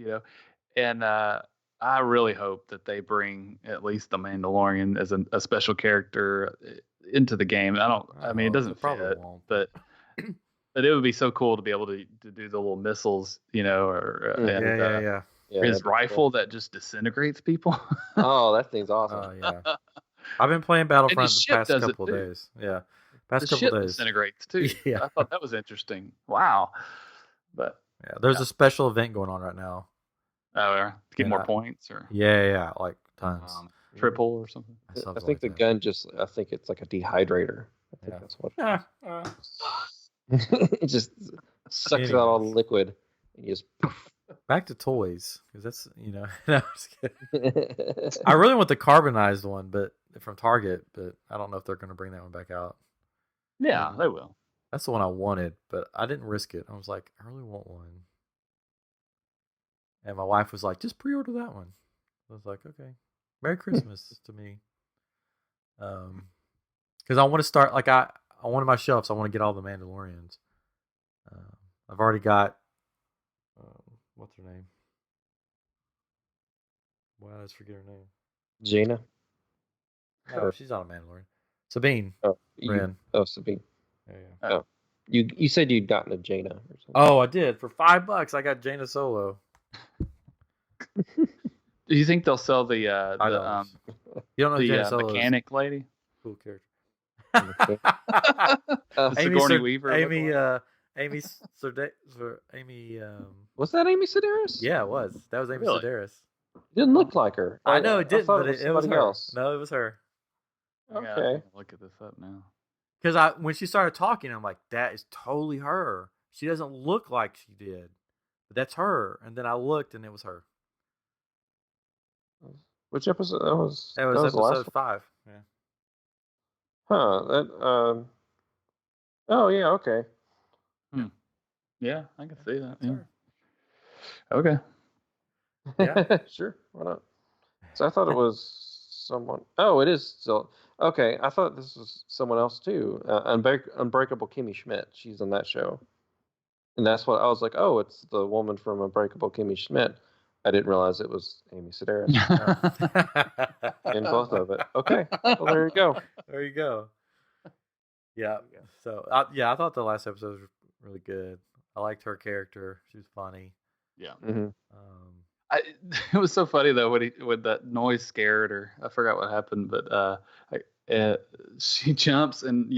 and I really hope that they bring at least the Mandalorian as a special character into the game. I mean, it doesn't fit, but it would be so cool to be able to do the little missiles, or his rifle that just disintegrates people. Oh, that thing's awesome. I've been playing Battlefront the past couple of days. Yeah, past couple days. Disintegrates too. Yeah, I thought that was interesting. Wow, but there's a special event going on right now. Oh, to get more points, or like tons, triple or something. I think the gun I think it's like a dehydrator. I think that's what. It just sucks out all the liquid and you just. Back to toys, because that's no, I'm just kidding. I really want the carbonized one, but from Target, but I don't know if they're going to bring that one back out. Yeah, they will. That's the one I wanted, but I didn't risk it. I was like, I really want one, and my wife was like, just pre-order that one. I was like, okay, Merry Christmas to me, because I want to start I wanted my shelves. I want to get all the Mandalorians. I've already got. What's her name? Wow, I just forget her name. Jaina? No, she's not a Mandalorian. Sabine. Sabine. Yeah. Oh, you said you'd gotten a Jaina or something. Oh, I did. For $5, I got Jaina Solo. Do you think they'll sell the you don't know Jaina Solo mechanic lady? Cool character. Sigourney Weaver. Amy was that Amy Sedaris? Yeah, it was. That was Amy Sedaris. It didn't look like her. I know it didn't, but it was her. Else. No, it was her. Okay. Look at this up now. Because when she started talking, I'm like, that is totally her. She doesn't look like she did, but that's her. And then I looked, and it was her. Which episode? That was episode 5. Yeah. Huh. Oh yeah. Okay. Yeah, I can see that. Yeah. Okay. Yeah. Sure. Why not? So I thought it was someone. Oh, it is still. Okay, I thought this was someone else too. Unbreakable Kimmy Schmidt. She's on that show, and that's what I was like. Oh, it's the woman from Unbreakable Kimmy Schmidt. I didn't realize it was Amy Sedaris in both of it. Okay, well there you go. There you go. Yeah. So I thought the last episode was really good. I liked her character. She was funny. Yeah. Mm-hmm. It was so funny though when that noise scared her. I forgot what happened, but she jumps and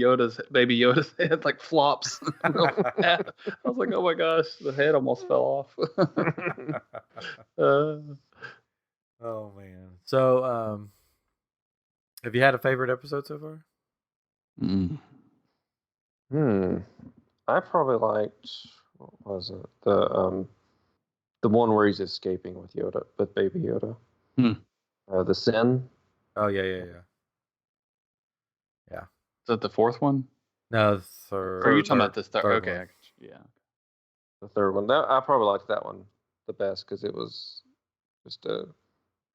baby Yoda's head like flops. I was like, oh my gosh, the head almost fell off. Oh man. So have you had a favorite episode so far? I probably liked, what was it? The one where he's escaping with Baby Yoda. The Sin. Oh yeah. Yeah. Is that the fourth one? No, the third. Or are you talking about the third? Okay, one. yeah. The third one. I probably liked that one the best because it was just a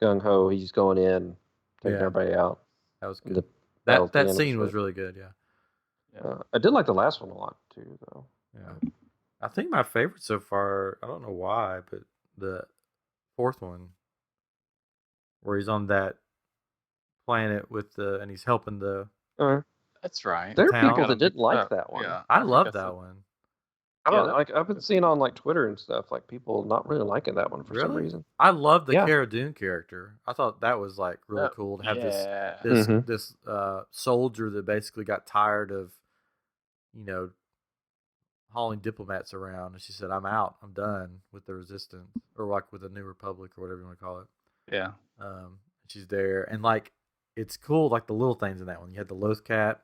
gung ho. He's going in, taking everybody out. That was good. That scene was really good. Yeah. I did like the last one a lot too, though. Yeah. I think my favorite so far. I don't know why, but the fourth one, where he's on that planet and he's helping the. That's right. There are people that didn't like that one. Yeah, I love that one. I don't like. I've been seeing on like Twitter and stuff, like people not really liking that one for some reason. I love the Cara Dune character. I thought that was like really cool to have this soldier that basically got tired of, hauling diplomats around, and she said, "I'm out. I'm done with the resistance, or like with the New Republic, or whatever you want to call it." Yeah. She's there, and like it's cool, like the little things in that one. You had the Loth cat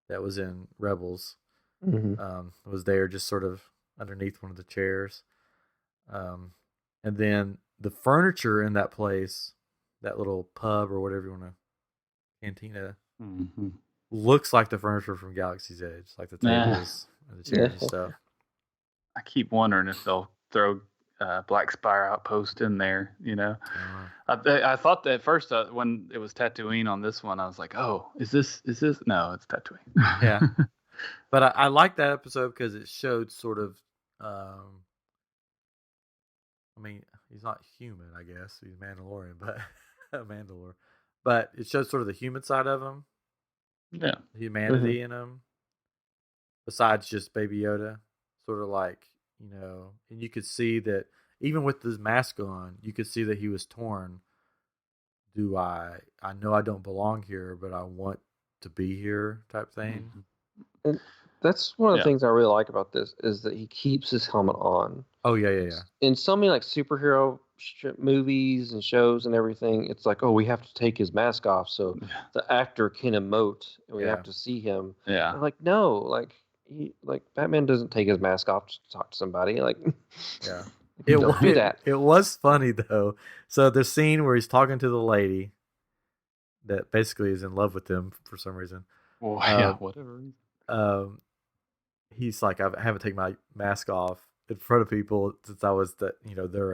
that was in Rebels. Was there just sort of underneath one of the chairs, and then the furniture in that place, that little pub or whatever you want to, cantina, looks like the furniture from Galaxy's Edge, like the tables and the chairs and stuff. I keep wondering if they'll throw Black Spire Outpost in there. I thought that at first when it was Tatooine on this one, I was like, "Oh, is this? No, it's Tatooine." Yeah. But I like that episode because it showed sort of, he's not human, I guess. He's Mandalorian, but Mandalore. But it shows sort of the human side of him. Yeah. Humanity in him. Besides just Baby Yoda. Sort of like, and you could see that even with his mask on, you could see that he was torn. I know I don't belong here, but I want to be here type thing. And that's one of the things I really like about this is that he keeps his helmet on. Oh yeah. In so many like superhero movies and shows and everything, it's like, oh, we have to take his mask off so the actor can emote and we have to see him. Yeah. I'm like, no, like Batman doesn't take his mask off to talk to somebody. Like, yeah, don't do that. It was funny though. So the scene where he's talking to the lady that basically is in love with him for some reason. Well, whatever. He's like, I haven't taken my mask off in front of people since I was their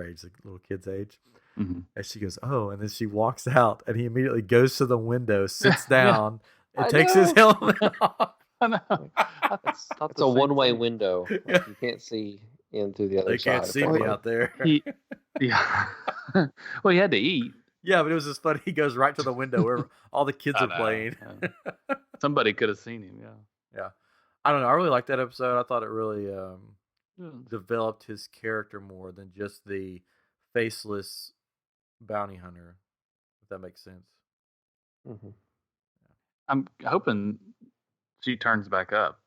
age, like little kids' age. And she goes, oh, and then she walks out, and he immediately goes to the window, sits down, and takes his helmet off. I know. It's a one-way window. Like, you can't see in through the other side. They can't see me out there. Well, he had to eat. Yeah, but it was just funny. He goes right to the window where all the kids are playing. Yeah. Somebody could have seen him. Yeah. I don't know. I really liked that episode. I thought it really developed his character more than just the faceless bounty hunter, if that makes sense. I'm hoping she turns back up.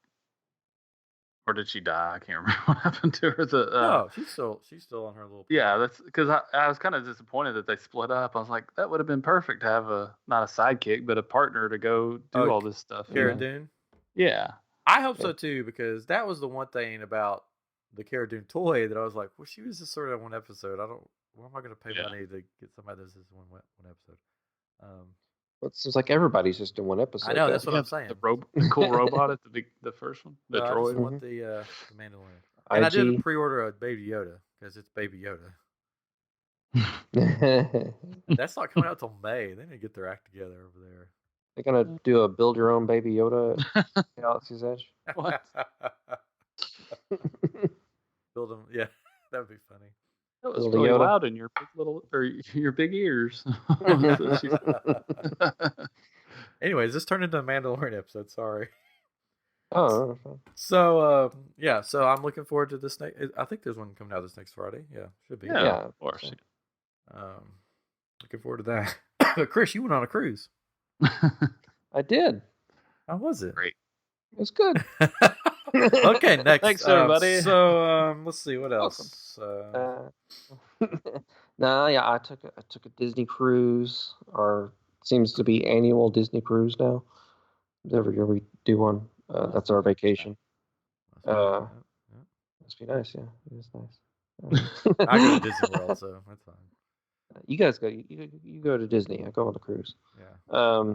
Or did she die? I can't remember what happened to her. No, she's still on her little. Yeah, that's because I was kind of disappointed that they split up. I was like, that would have been perfect to have not a sidekick, but a partner to go do all this stuff. Cara Dune? Yeah. I hope so too, because that was the one thing about the Cara Dune toy that I was like, well, she was just sort of one episode. Why am I going to pay money to get somebody that's just one episode? It seems like everybody's just in one episode. I know, that's what I'm saying. The cool robot at the first one? The droid? I just want the Mandalorian. And I did pre-order a Baby Yoda, because it's Baby Yoda. That's not coming out till May. They need to get their act together over there. They're going to do a build-your-own Baby Yoda at Galaxy's Edge? What? Build them, yeah. That would be funny. That was really loud in your your big ears. Anyways, this turned into a Mandalorian episode. Sorry. Oh. So so I'm looking forward to this next. I think there's one coming out this next Friday. Yeah, should be. Yeah, of course. Looking forward to that. But Chris, you went on a cruise. I did. How was it? Great. It was good. Okay, next. Thanks, everybody. So let's see what else. I took a Disney cruise. Or seems to be annual Disney cruise now. Every year we do one. That's our vacation. Must be nice. Yeah, it is nice. I go to Disney World, so that's fine. You guys go. You go to Disney. I go on the cruise. Yeah.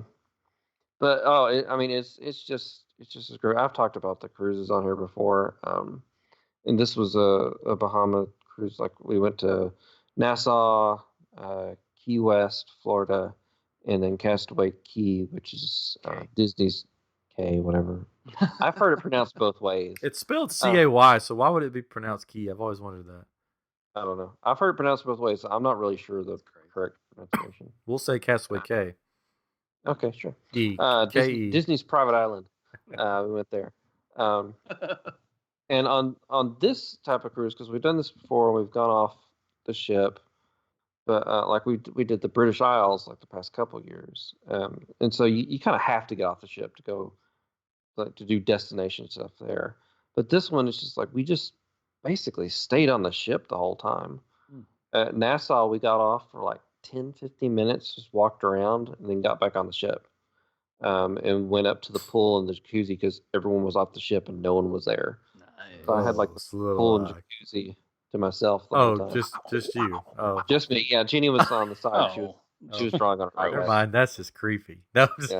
But it's just as great. I've talked about the cruises on here before. And this was a Bahama cruise. Like we went to Nassau, Key West, Florida, and then Castaway Key, which is Disney's K, whatever. I've heard it pronounced both ways. It's spelled C-A-Y, so why would it be pronounced Key? I've always wondered that. I don't know. I've heard it pronounced both ways. So I'm not really sure the correct pronunciation. We'll say Castaway K. Okay, sure. K-E. Disney's Private Island. We went there. And on this type of cruise, because we've done this before, we've gone off the ship, but like we did the British Isles like the past couple of years, and so you kind of have to get off the ship to go like to do destination stuff there. But this one is just like we just basically stayed on the ship the whole time. At Nassau, we got off for like 10, 15 minutes, just walked around, and then got back on the ship. And went up to the pool and the jacuzzi because everyone was off the ship and no one was there. Nice. So I had like the pool and jacuzzi to myself. The whole time. Just you. Oh, just me. Yeah, Jeannie was on the side. She was drawing on her. Never mind. That's just creepy. That was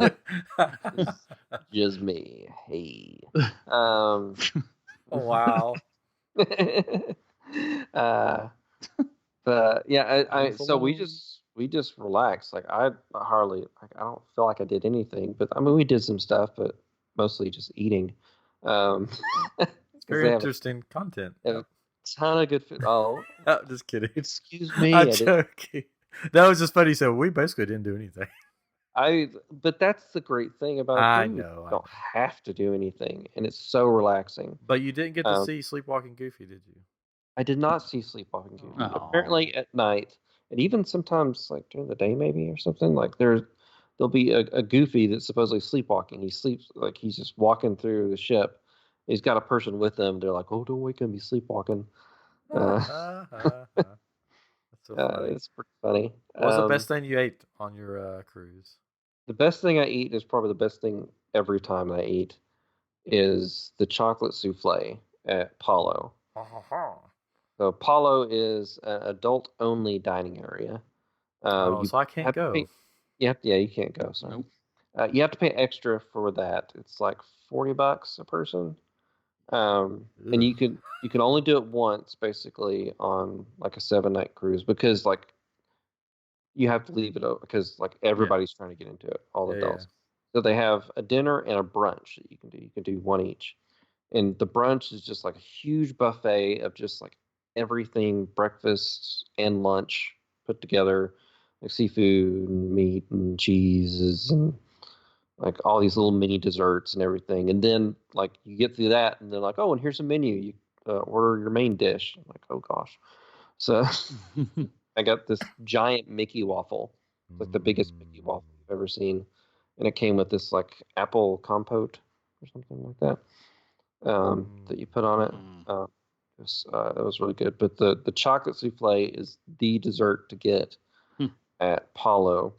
just me. Hey. Oh wow. But yeah, so we just relaxed. Like I don't feel like I did anything, but I mean we did some stuff, but mostly just eating. Very interesting content. A ton of good food. Oh, just kidding. Excuse me. I'm joking. That was just funny. So we basically didn't do anything. But that's the great thing about it. I know. You don't have to do anything, and it's so relaxing. But you didn't get to see Sleepwalking Goofy, did you? I did not see Sleepwalking Goofy. Apparently at night, and even sometimes like during the day maybe or something, like there'll be a Goofy that's supposedly sleepwalking. He sleeps like he's just walking through the ship. He's got a person with him. They're like, "Oh, don't wake him. He's sleepwalking." That's so funny. It's pretty funny. What was the best thing you ate on your cruise? The best thing I eat is probably the best thing every time I eat is the chocolate souffle at Palo. So Palo is an adult-only dining area. So I can't go. You can't go. So nope. You have to pay extra for that. It's like $40 a person, and you can only do it once, basically, on like a 7-night cruise because like you have to leave it open because like everybody's trying to get into it, all the adults. So they have a dinner and a brunch that you can do. You can do one each, and the brunch is just like a huge buffet of just like everything, breakfast and lunch put together, like seafood and meat and cheeses and like all these little mini desserts and everything. And then like you get through that and they're like, oh, and here's a menu. You order your main dish. I'm like, oh gosh. So I got this giant Mickey waffle, like the biggest Mickey waffle I've ever seen. And it came with this like apple compote or something like that that you put on it. It was really good. But the chocolate souffle is the dessert to get at Palo.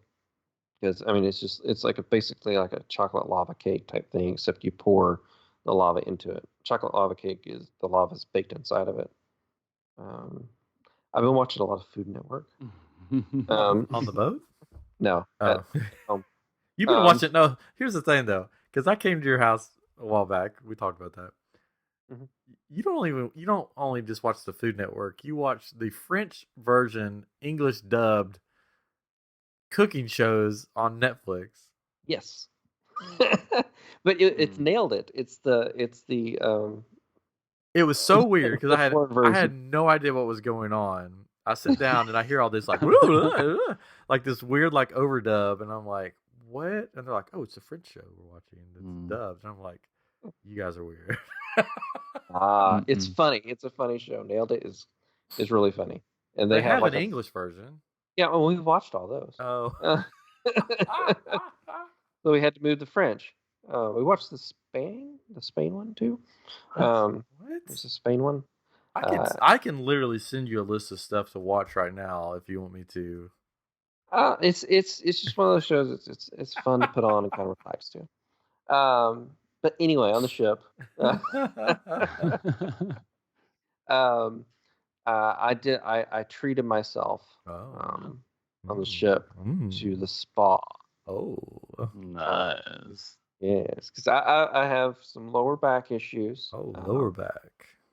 Because I mean, it's like basically like a chocolate lava cake type thing, except you pour the lava into it. Chocolate lava cake is the lava's baked inside of it. I've been watching a lot of Food Network. On the boat? No. You've been watching. No, here's the thing though, because I came to your house a while back. We talked about that. Mm-hmm. You don't only just watch the Food Network. You watch the French version, English dubbed cooking shows on Netflix. Yes. But it's nailed it. It was so weird because I had no idea what was going on. I sit down and I hear all this like like this weird like overdub, and I'm like, what? And they're like, oh, it's a French show we're watching. It's dubbed. And I'm like, you guys are weird. It's funny. It's a funny show. Nailed It is really funny. And they have like an English version. Yeah, well, we've watched all those. Oh. So we had to move the French. We watched the Spain one too. What? There's a Spain one. I can literally send you a list of stuff to watch right now if you want me to. It's just one of those shows. It's fun to put on and kind of relax to. But anyway, on the ship, I treated myself on the ship to the spa. Oh, nice. Yes, because I have some lower back issues. Oh, lower back.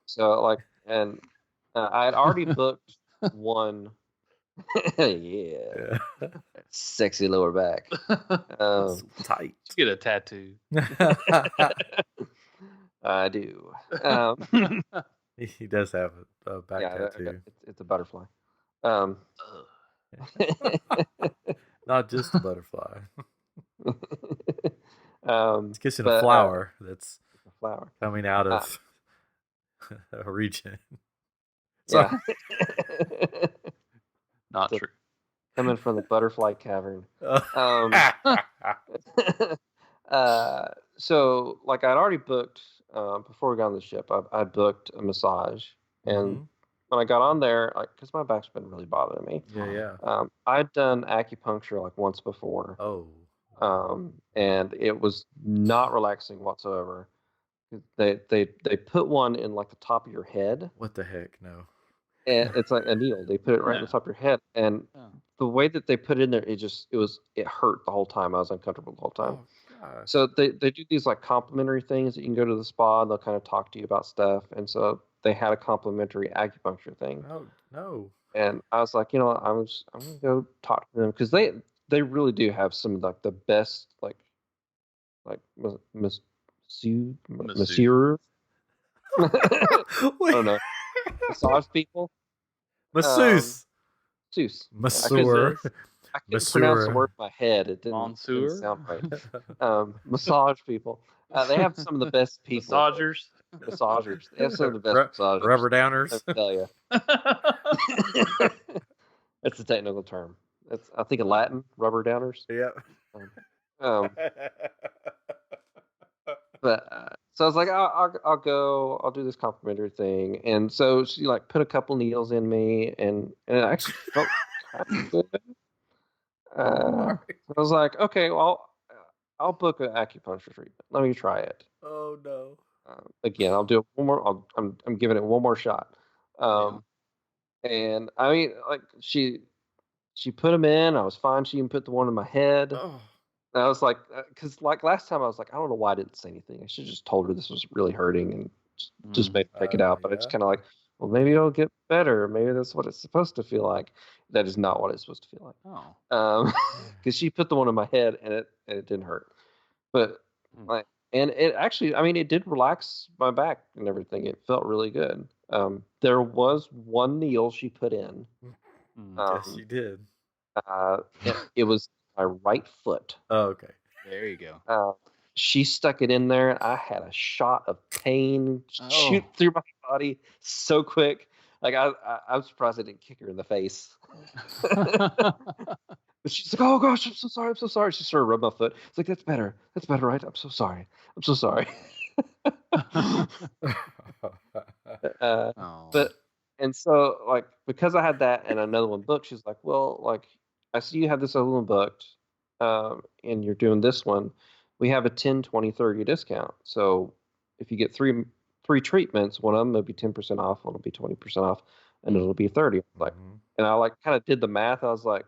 So and I had already booked one. Yeah, sexy lower back. Tight. Let's get a tattoo. I do. He does have a back tattoo. It's a butterfly. Not just a butterfly. It's kissing a flower that's a flower coming out of a region. Yeah. Not true. Coming from the butterfly cavern. So I'd already booked before we got on the ship. I booked a massage, and when I got on there, because my back's been really bothering me. Yeah. I'd done acupuncture once before. Oh. And it was not relaxing whatsoever. They put one in the top of your head. What the heck? No. And it's like a needle. They put it right in the top of your head, and the way that they put it in there, it hurt the whole time. I was uncomfortable the whole time. Oh, gosh. So they do these complimentary things that you can go to the spa and they'll kind of talk to you about stuff. And so they had a complimentary acupuncture thing. Oh no. And I was like, I'm gonna go talk to them because they really do have some of the best masseur. I don't know. Massage people. Masseuse. Masseur. I couldn't pronounce the word in my head. It didn't sound right. Massage people. They have some of the best people. Massagers. They have some of the best massagers. Rubber downers. I tell you. That's the technical term. I think in Latin, rubber downers. Yeah. But so I was like, I'll go. I'll do this complimentary thing, and so she put a couple needles in me, and it actually felt kind of good. I was like, okay, well, I'll book an acupuncture treatment. Let me try it. Oh no. Again, I'll do it one more. I'm giving it one more shot. And I mean, she put them in. I was fine. She even put the one in my head. Oh. And I was like, because last time I was like, I don't know why I didn't say anything. I should have just told her this was really hurting and just made her take it out. But it's kind of like, well, maybe it'll get better. Maybe that's what it's supposed to feel like. That is not what it's supposed to feel like. Oh. Because she put the one in my head and it didn't hurt. But and it actually, I mean, it did relax my back and everything. It felt really good. There was one needle she put in. Yes, she did. It was my right foot. Oh, okay. There you go. She stuck it in there. I had a shot of pain shoot through my body so quick. I'm surprised I didn't kick her in the face. But she's like, "Oh gosh, I'm so sorry." She started rubbing my foot. It's like, that's better, right? I'm so sorry. But and so because I had that and another one booked, she's like, well, I see you have this other one booked, and you're doing this one. We have a 10, 20, 30 discount. So if you get three treatments, one of them will be 10% off, one will be 20% off, and it'll be 30. And I kind of did the math. I was like,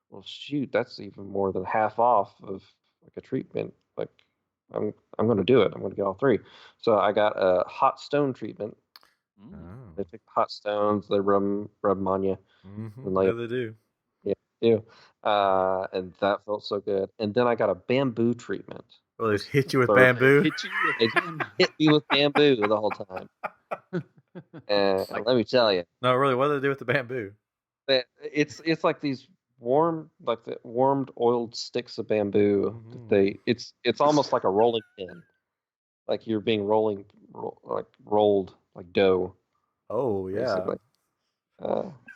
well, shoot, that's even more than half off of a treatment. I'm going to do it. I'm going to get all three. So I got a hot stone treatment. They take hot stones, they rub them on you. And yeah, they do. Yeah, they do. And that felt so good. And then I got a bamboo treatment. Well, they hit you with bamboo? They hit me with bamboo the whole time. And let me tell you. No, really, what do they do with the bamboo? It's like these warmed oiled sticks of bamboo. It's almost like a rolling pin. Like you're being rolled like dough. Oh yeah.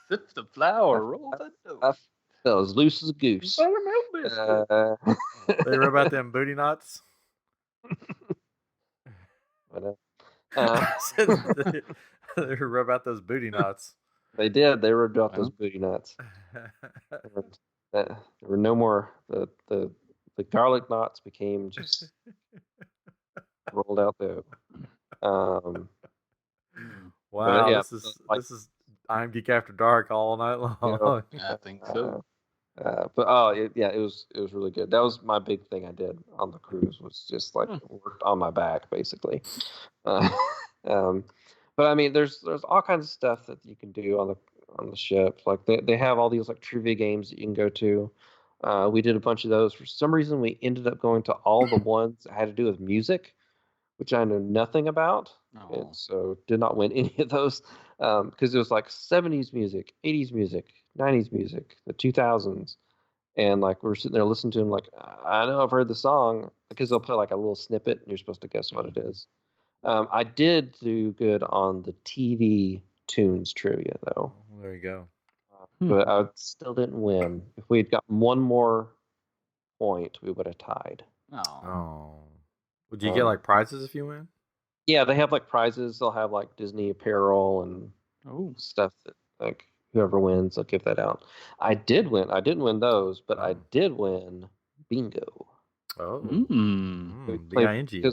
Sip the flour, roll the dough. I felt as loose as a goose. They rub out them booty knots. They rub out those booty knots. They did. They rubbed out those booty knots. There were no more. The garlic knots became just rolled out though. Wow, yeah, this is I'm Geek After Dark all night long. You know, I think so. It was really good. That was my big thing I did on the cruise, was just like worked on my back basically. But I mean, there's all kinds of stuff that you can do on the ship. Like they have all these like trivia games that you can go to. We did a bunch of those. For some reason, we ended up going to all the ones that had to do with music, which I know nothing about, and so did not win any of those, because it was like 70s music, 80s music, 90s music, the 2000s, and like we're sitting there listening to them, like I know I've heard the song, because they'll play like a little snippet, and you're supposed to guess what it is. I did do good on the TV tunes trivia though. There you go. But I still didn't win. If we had got one more point, we would have tied. Oh. Would you get like prizes if you win? Yeah, they have like prizes. They'll have like Disney apparel and stuff that like whoever wins, they'll give that out. I did win. I didn't win those, but I did win bingo. Oh. B-I-N-G-O.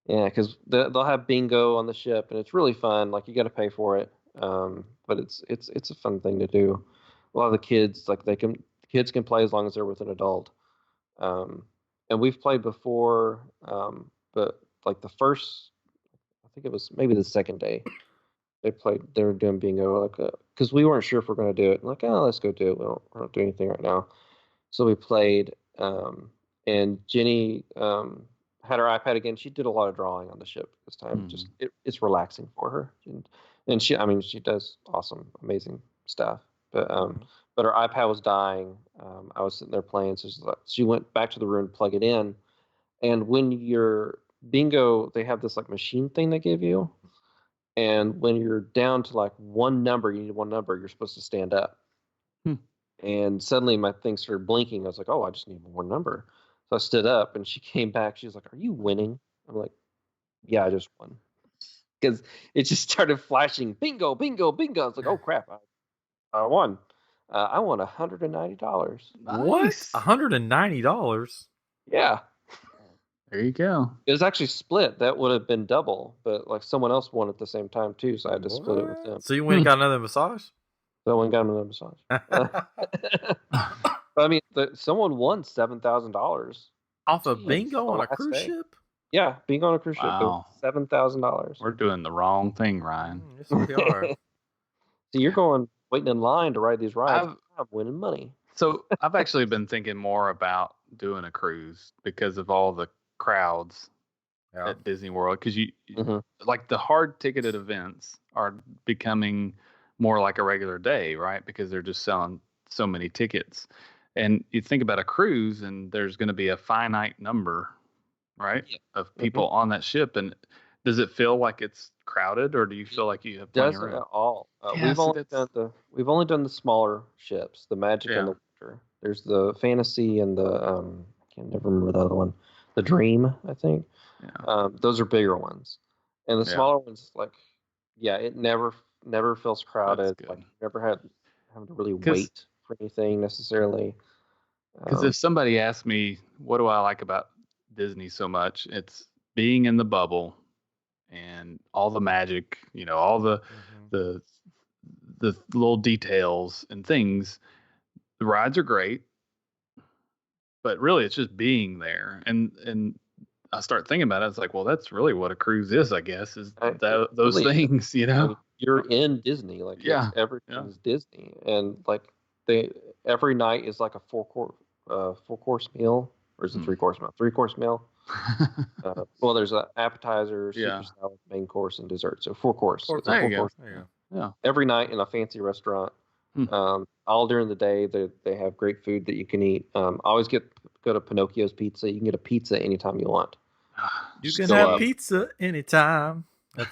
Yeah, because they'll have bingo on the ship, and it's really fun. Like you got to pay for it, but it's a fun thing to do. A lot of the kids kids can play as long as they're with an adult. And we've played before, but like the first, I think it was maybe the second day, they were doing bingo, like because we weren't sure if we're going to do it. Like, oh, let's go do it. We don't do anything right now. So we played, and Jenny had her iPad again. She did a lot of drawing on the ship this time. Just it's relaxing for her, and she does awesome, amazing stuff. But her iPad was dying. I was sitting there playing, so she went back to the room to plug it in. And when you're bingo, they have this like machine thing they give you. And when you're down to like one number, you need one number, you're supposed to stand up. And suddenly my thing started blinking. I was like, oh, I just need one number. So I stood up, and she came back. She was like, are you winning? I'm like, yeah, I just won. Because it just started flashing, bingo, bingo, bingo. I was like, oh, crap, I won. I won $190. Nice. What? $190? Yeah. There you go. It was actually split. That would have been double, but like someone else won at the same time too, so I had to split it with them. So you went and got another massage? Someone got another massage. But I mean, someone won $7,000 off of bingo on a cruise ship. Yeah, bingo on a cruise ship. $7,000. We're doing the wrong thing, Ryan. Yes, we are. So you're waiting in line to ride these rides. I'm winning money. So I've actually been thinking more about doing a cruise because of all the crowds at Disney World. Because like the hard ticketed events are becoming more like a regular day, right? Because they're just selling so many tickets. And you think about a cruise, and there's going to be a finite number, right, of people on that ship. And does it feel like it's crowded, or do you feel like you have plenty of room? Doesn't at all. We've only done the smaller ships, the Magic and the Wonder. There's the Fantasy and the I can't never remember the other one, the Dream, I think. Yeah. Those are bigger ones, and the smaller ones, like, it never feels crowded. Like, never having to really wait for anything necessarily. Because if somebody asks me, what do I like about Disney so much? It's being in the bubble and all the magic, all the little details and things. The rides are great, but really it's just being there. And I start thinking about it. It's like, well, that's really what a cruise is, I guess, is those things, You're in Disney, like everything is Disney, and like every night is like a four course meal, or is it 3-course meal? 3-course meal. Well, there's an appetizer, super salad, main course, and dessert. So 4-course. There you go. Yeah. Every night in a fancy restaurant. All during the day, they have great food that you can eat. Always go to Pinocchio's Pizza. You can get a pizza anytime you want. You can have pizza anytime. That's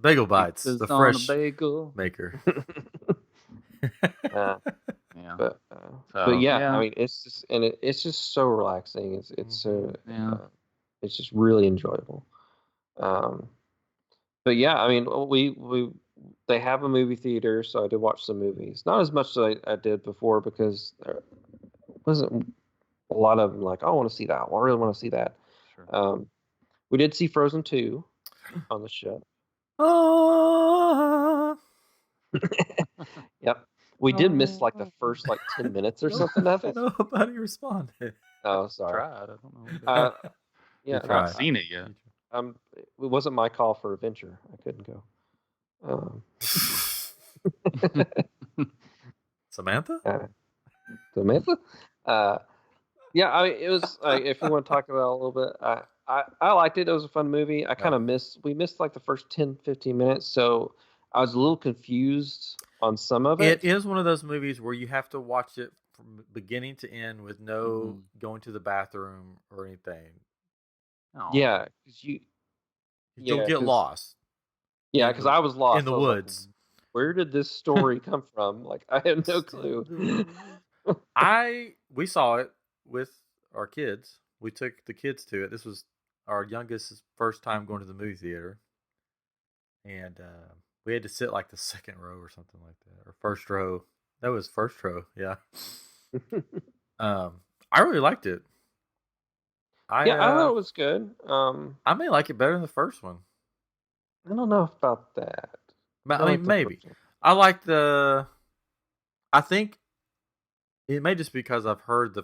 bagel Bites, the fresh bagel maker. But I mean, it's just it's just so relaxing. It's just really enjoyable. But yeah, I mean, they have a movie theater, so I did watch some movies. Not as much as I did before, because there wasn't a lot of them like, oh, I want to see that. Well, I really want to see that. Sure. We did see Frozen 2 on the show. Oh. Yep. We did miss like the first 10 minutes or something of it. Nobody responded. Oh, sorry. Tried. I don't know. Yeah, I've not seen it yet. It wasn't my call for adventure. I couldn't go. Samantha? Samantha? Yeah, I mean, it was if we want to talk about it a little bit, I liked it. It was a fun movie. I kind of we missed like the first 10, 15 minutes, so I was a little confused on some of it. It is one of those movies where you have to watch it from beginning to end with no going to the bathroom or anything. Oh. Yeah, because you'll get lost. Yeah, because I was lost in the woods. Like, where did this story come from? Like, I had no clue. We saw it with our kids. We took the kids to it. This was our youngest's first time going to the movie theater, and we had to sit like the second row or something like that, or first row. That was first row, yeah. I really liked it. I thought it was good. I may like it better than the first one. I don't know about that. I mean, maybe. I like I think it may just because I've heard the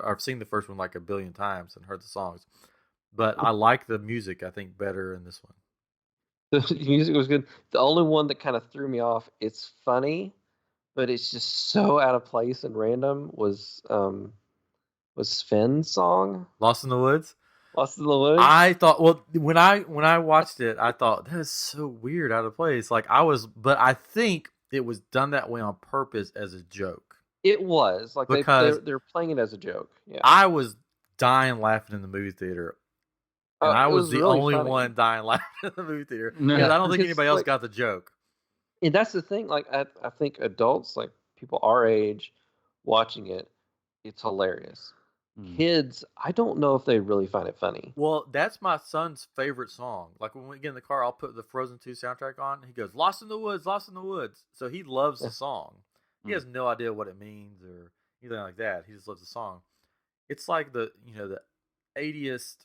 I've seen the first one like a billion times and heard the songs, but I like the music. I think better in this one. The music was good. The only one that kind of threw me off. It's funny, but it's just so out of place and random. Was Sven's song "Lost in the Woods"? Lost in the Woods. I thought, well, when I watched it, I thought that is so weird, out of place. Like but I think it was done that way on purpose as a joke. It was like because they're playing it as a joke. Yeah, I was dying laughing in the movie theater, and I was the really only one dying laughing in the movie theater because I don't think anybody else got the joke. And that's the thing. Like I think adults, like people our age, watching it, it's hilarious. Kids, I don't know if they really find it funny. Well, that's my son's favorite song. Like when we get in the car, I'll put the Frozen 2 soundtrack on. He goes, "Lost in the Woods, Lost in the Woods." So he loves the song. He has no idea what it means or anything like that. He just loves the song. It's like the 80th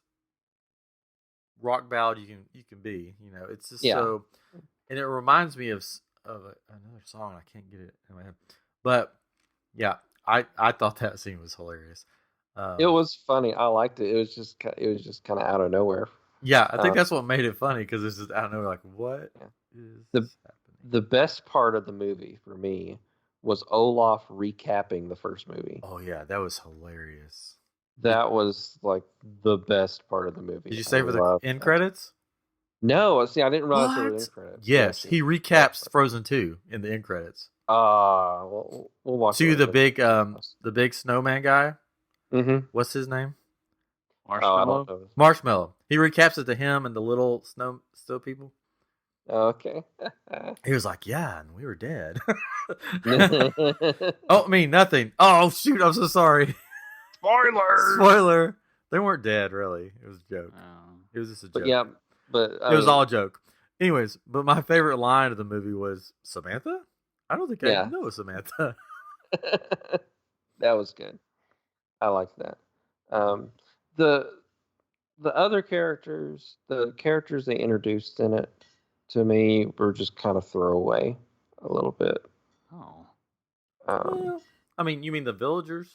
rock ballad you can be. It's just so, and it reminds me of another song. I can't get it in my head, but yeah, I thought that scene was hilarious. It was funny. I liked it. It was just kind of out of nowhere. Yeah, I think that's what made it funny because it's just out of nowhere. Like, what is happening? The best part of the movie for me was Olaf recapping the first movie. Oh yeah, that was hilarious. That was like the best part of the movie. Did you say for the end credits? No, see, I didn't realize there were end credits. Yes, he recaps Frozen 2 in the end credits. We'll watch. To the big snowman guy. Mm-hmm. What's his name? Marshmallow. Marshmallow. He recaps it to him and the little snow people. Okay. He was like, "Yeah, and we were dead." Oh, I mean nothing. Oh shoot! I'm so sorry. Spoiler. They weren't dead, really. It was a joke. It was just a joke. But it was all a joke. Anyways, but my favorite line of the movie was Samantha. I don't think I know Samantha. That was good. I liked that. The other characters, the characters they introduced in it, to me were just kind of throwaway a little bit. Oh. I mean, you mean the villagers?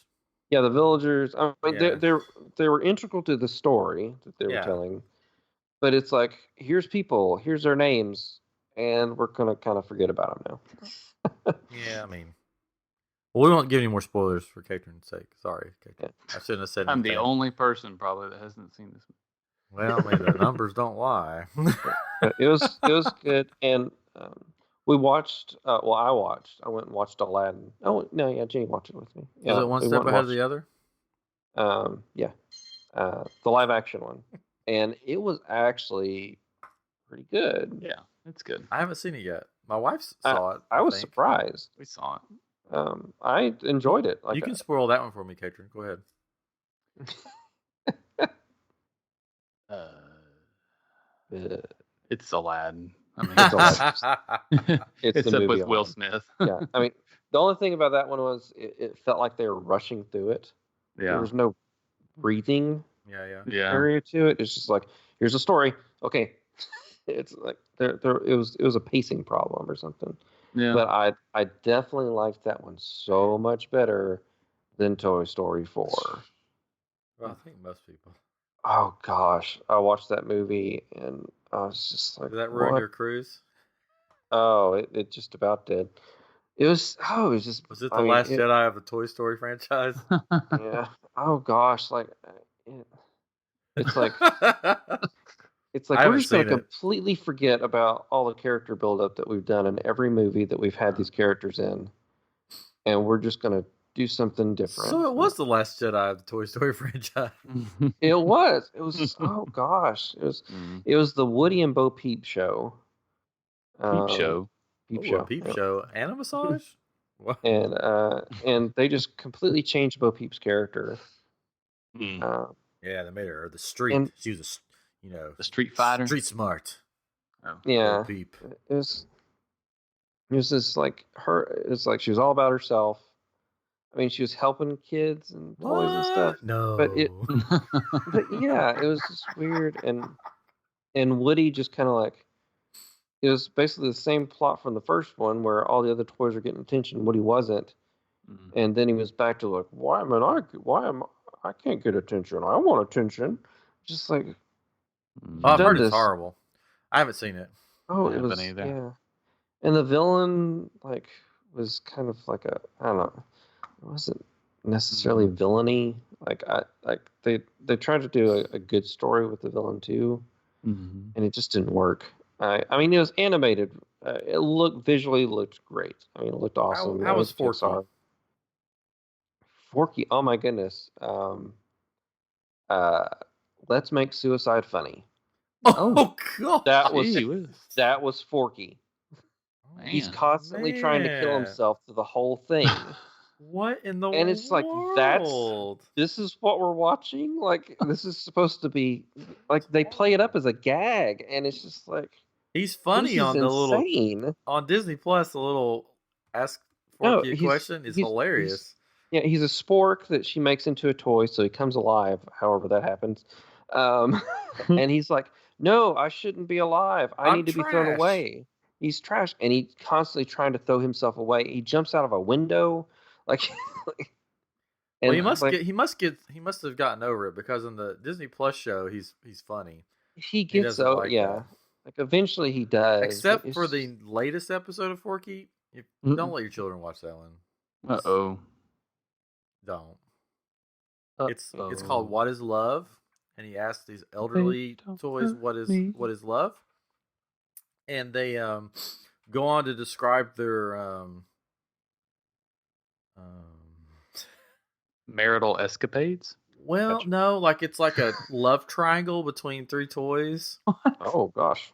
Yeah, the villagers. I mean, they were integral to the story that they were telling. But it's like, here's people, here's their names, and we're gonna kind of forget about them now. Yeah, I mean. Well, we won't give any more spoilers for Caitlin's sake. Sorry, Caitlin. I shouldn't have said anything. I'm the only person probably that hasn't seen this movie. Well, I mean, the numbers don't lie. It was good, and we watched. I went and watched Aladdin. Oh no, yeah, Jenny watched it with me. Yeah, was it one step ahead of the other? Yeah, the live action one, and it was actually pretty good. Yeah, it's good. I haven't seen it yet. My wife saw it. I was surprised. We saw it. I enjoyed it. You can spoil that one for me, Catherine. Go ahead. It's Aladdin. I mean, it's up with Will Smith. Yeah, I mean, the only thing about that one was it felt like they were rushing through it. Yeah, there was no breathing. Yeah. area to it. It's just like, here's a story. Okay. It's like it was a pacing problem or something. Yeah. But I definitely liked that one so much better than Toy Story 4. Well, I think most people. Oh gosh, I watched that movie and I was just like, did that ruin what? your cruise? Oh, it just about did. It was just. Was it the Last Jedi of the Toy Story franchise? Yeah. Oh gosh, like it's like we're just gonna completely forget about all the character buildup that we've done in every movie that we've had these characters in, and we're just gonna do something different. So it was the Last Jedi of the Toy Story franchise. It was. Oh gosh, it was the Woody and Bo Peep show. Peep show. Peep show. Peep show. And a massage. And they just completely changed Bo Peep's character. Yeah, they made her the street. She was the street fighter, street smart. Oh, yeah, Bo Peep. It was just like her. It's like she was all about herself. I mean, she was helping kids and toys and stuff. No, but yeah, it was just weird. And Woody just kind of like, it was basically the same plot from the first one where all the other toys were getting attention, Woody wasn't. And then he was back to like, why am I can't get attention? I want attention. Just like, I've heard it's horrible. I haven't seen it. Oh, it was either. Yeah. And the villain like was kind of like I don't know. It wasn't necessarily villainy. Like they tried to do a good story with the villain too, and it just didn't work. I mean, it was animated. It visually looked great. I mean, it looked awesome. How was Forky? Forky, oh my goodness. Let's make suicide funny. Oh god, that was Forky. Man, he's constantly trying to kill himself through the whole thing. What in the world? And it's like, this is what we're watching? Like, this is supposed to be, like, they play it up as a gag, and it's just like, he's funny on the little, on Disney Plus, the little Ask Forky a Question is hilarious. He's a spork that she makes into a toy, so he comes alive, however that happens. And he's like, no, I shouldn't be alive. I need to be thrown away. He's trash, and he's constantly trying to throw himself away. He jumps out of a window. Well, he must have gotten over it because in the Disney Plus show, he's funny. He gets that. Like eventually he does. Except for the latest episode of Forky, don't let your children watch that one. Don't. It's called What Is Love, and he asks these elderly toys what is love, and they go on to describe their marital escapades. Well, no, like it's like a love triangle between three toys. Oh gosh.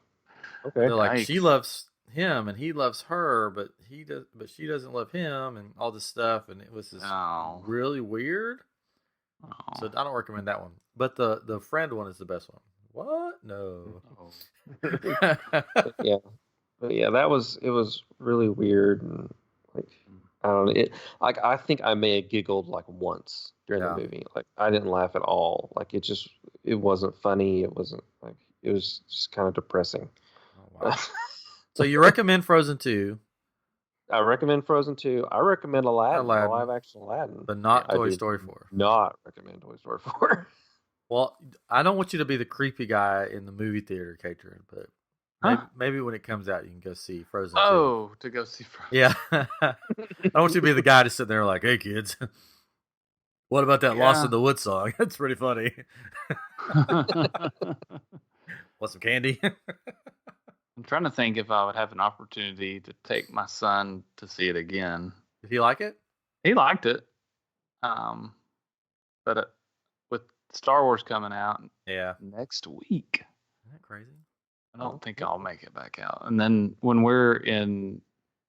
Okay. They're like, she loves him and he loves her, but she doesn't love him, and all this stuff, and it was just really weird. So I don't recommend that one. But the friend one is the best one. What? No. But yeah, it was really weird, and like I don't know. I think I may have giggled like once during the movie. Like I didn't laugh at all. Like it wasn't funny. It wasn't like, it was just kind of depressing. Oh, wow. So you recommend Frozen 2? I recommend Frozen 2. I recommend Aladdin. Live action Aladdin. But not Toy Story 4. Not recommend Toy Story 4. Well, I don't want you to be the creepy guy in the movie theater catering, but maybe when it comes out, you can go see Frozen 2. Oh, to go see Frozen. Yeah. I don't want you to be the guy to sit there like, hey, kids, what about that Lost in the Woods song? That's pretty funny. Want some candy? I'm trying to think if I would have an opportunity to take my son to see it again. Did he like it? He liked it. But with Star Wars coming out next week. Isn't that crazy? I don't think I'll make it back out. And then when we're in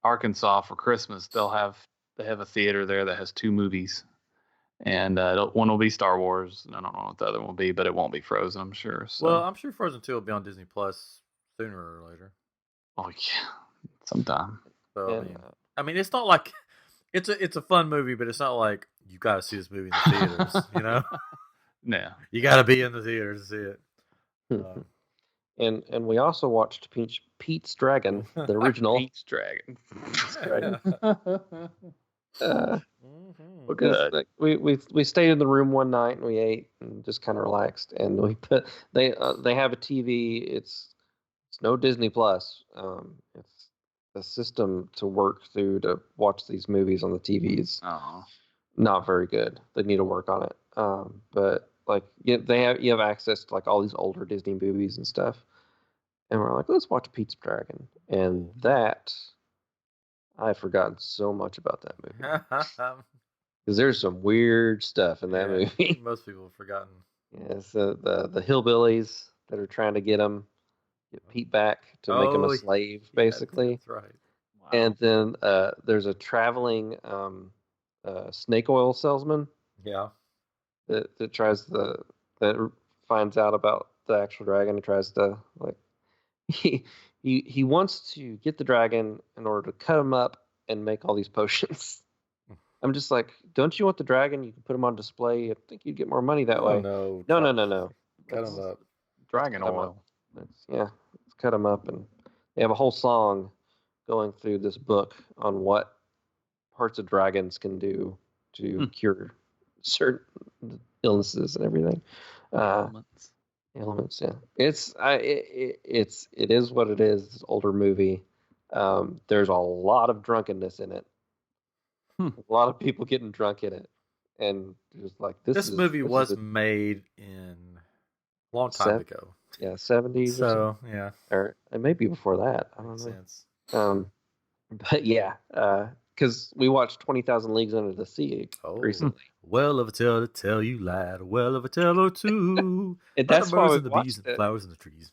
Arkansas for Christmas, they have a theater there that has 2 movies. And one will be Star Wars, and I don't know what the other one will be, but it won't be Frozen, I'm sure. So. Well, I'm sure Frozen 2 will be on Disney Plus sooner or later. Oh yeah, sometime. So I mean, it's not like it's a fun movie, but it's not like you got to see this movie in the theaters, you know? No. You got to be in the theater to see it. And we also watched Pete's Dragon, the original. Pete's Dragon. Well, good. Like, we stayed in the room one night and we ate and just kind of relaxed. And they have a TV. It's no Disney Plus. It's a system to work through to watch these movies on the TVs. Not very good. They need to work on it. But like you have access to like all these older Disney movies and stuff. And we're like, let's watch Pete's Dragon. And that I've forgotten so much about that movie. Because there's some weird stuff in that movie. Most people have forgotten. Yes, the hillbillies that are trying to get Pete back to make him a slave, basically. That's right. Wow. And then there's a traveling snake oil salesman. Yeah. That finds out about the actual dragon and tries to like he wants to get the dragon in order to cut him up and make all these potions. I'm just like, don't you want the dragon? You can put him on display. I think you'd get more money that way. No. Cut him up. Dragon oil. Let's cut him up. And they have a whole song going through this book on what parts of dragons can do to cure certain illnesses and everything. Elements, yeah. It is what it is. It's an older movie. There's a lot of drunkenness in it. A lot of people getting drunk in it, and just like this movie was made in a long time ago. Yeah, 70s. So yeah, or maybe before that. I don't know. Sense. But yeah, because we watched 20,000 Leagues Under the Sea recently. Well of a tale to tell you, lad. Well of a tale or two. And that's why we and the bees and the flowers and the trees.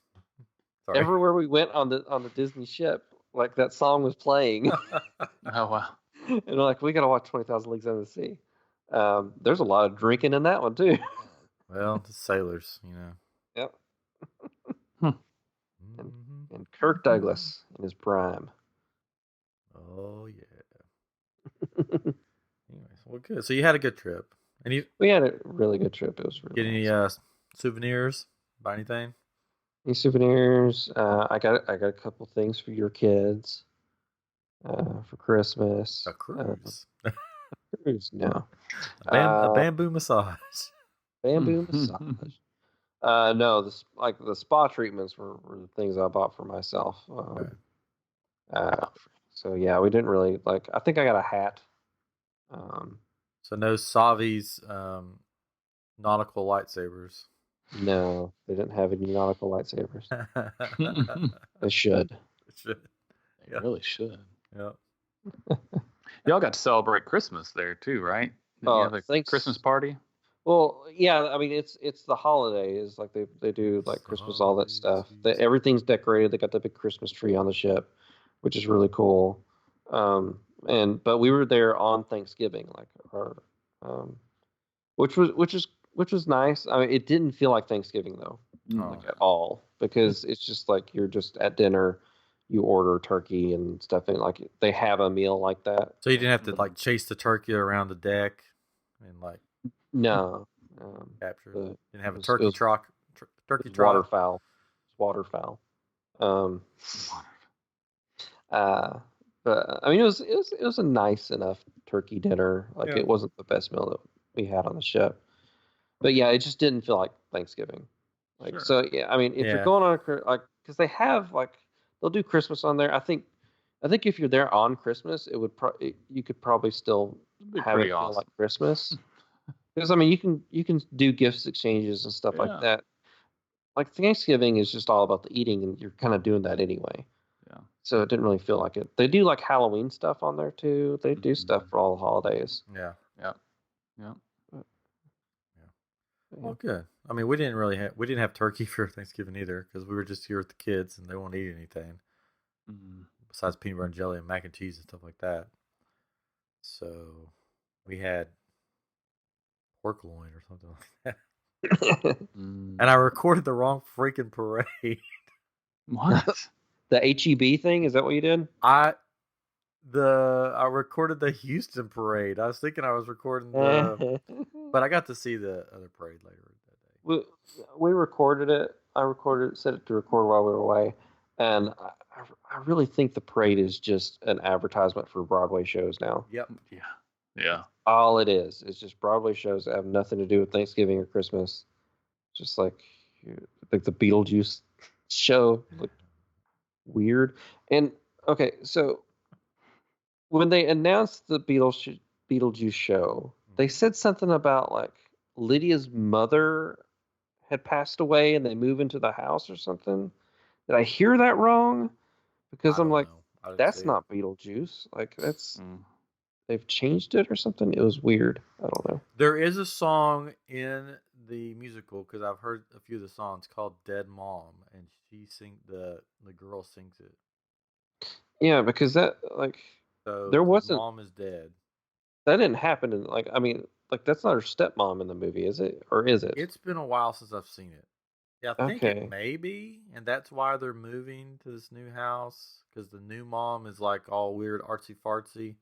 Sorry. Everywhere we went on the Disney ship, like that song was playing. Oh wow! And we're like, we gotta watch 20,000 Leagues Under the Sea. There's a lot of drinking in that one too. Well, the sailors, Yep. And Kirk Douglas in his prime. Oh yeah. Anyways, well, good. So you had a good trip, and we had a really good trip. It was really get any souvenirs? Buy anything? Any souvenirs? I got a couple things for your kids for Christmas. A cruise? Cruise? No. A bamboo massage. Bamboo massage. No, the spa treatments were the things I bought for myself. So yeah, we didn't really like. I think I got a hat. So no Savi's nautical lightsabers. No, they didn't have any nautical lightsabers. They should. They really should. Yeah. Y'all got to celebrate Christmas there too, right? Did you have a Christmas party? Well, yeah. I mean, it's the holidays. Like they do like Christmas, all that stuff. Everything's decorated. They got the big Christmas tree on the ship, which is really cool. But we were there on Thanksgiving, which was nice. I mean, it didn't feel like Thanksgiving though, at all, because it's just like you're just at dinner, you order turkey and stuff, and like they have a meal like that. So you didn't have to like chase the turkey around the deck and like capture. Didn't have a turkey truck. Turkey truck. Waterfowl. It's waterfowl. But I mean, it was a nice enough turkey dinner. Like it wasn't the best meal that we had on the ship, but yeah, it just didn't feel like Thanksgiving. So yeah, I mean, if you're going on because they have they'll do Christmas on there. I think if you're there on Christmas, it would you could probably still have it feel like Christmas. Because I mean, you can do gifts exchanges and stuff like that. Like Thanksgiving is just all about the eating, and you're kind of doing that anyway. Yeah. So it didn't really feel like it. They do like Halloween stuff on there too. They do stuff for all the holidays. Yeah. Well, good. I mean, we didn't have turkey for Thanksgiving either, because we were just here with the kids and they won't eat anything besides peanut butter and jelly and mac and cheese and stuff like that. So we had pork loin or something like that. And I recorded the wrong freaking parade. What? The HEB thing? Is that what you did? I recorded the Houston parade. I was thinking I was recording but I got to see the other parade later. we recorded it. I recorded it, set it to record while we were away, and I really think the parade is just an advertisement for Broadway shows now. Yep. Yeah. All it is just Broadway shows that have nothing to do with Thanksgiving or Christmas. Just like the Beetlejuice show looked weird. And okay, so when they announced the Beetlejuice show, they said something about like Lydia's mother had passed away and they move into the house or something. Did I hear that wrong? Because I'm like, that's not Beetlejuice. Like that's they've changed it or something. It was weird. I don't know. There is a song in the musical because I've heard a few of the songs called "Dead Mom," and the girl sings it. Yeah, because that like so there wasn't. Mom is dead. That didn't happen in like I mean like that's not her stepmom in the movie, is it? Or is it? It's been a while since I've seen it. Yeah, I think it may be, and that's why they're moving to this new house because the new mom is like all weird artsy fartsy.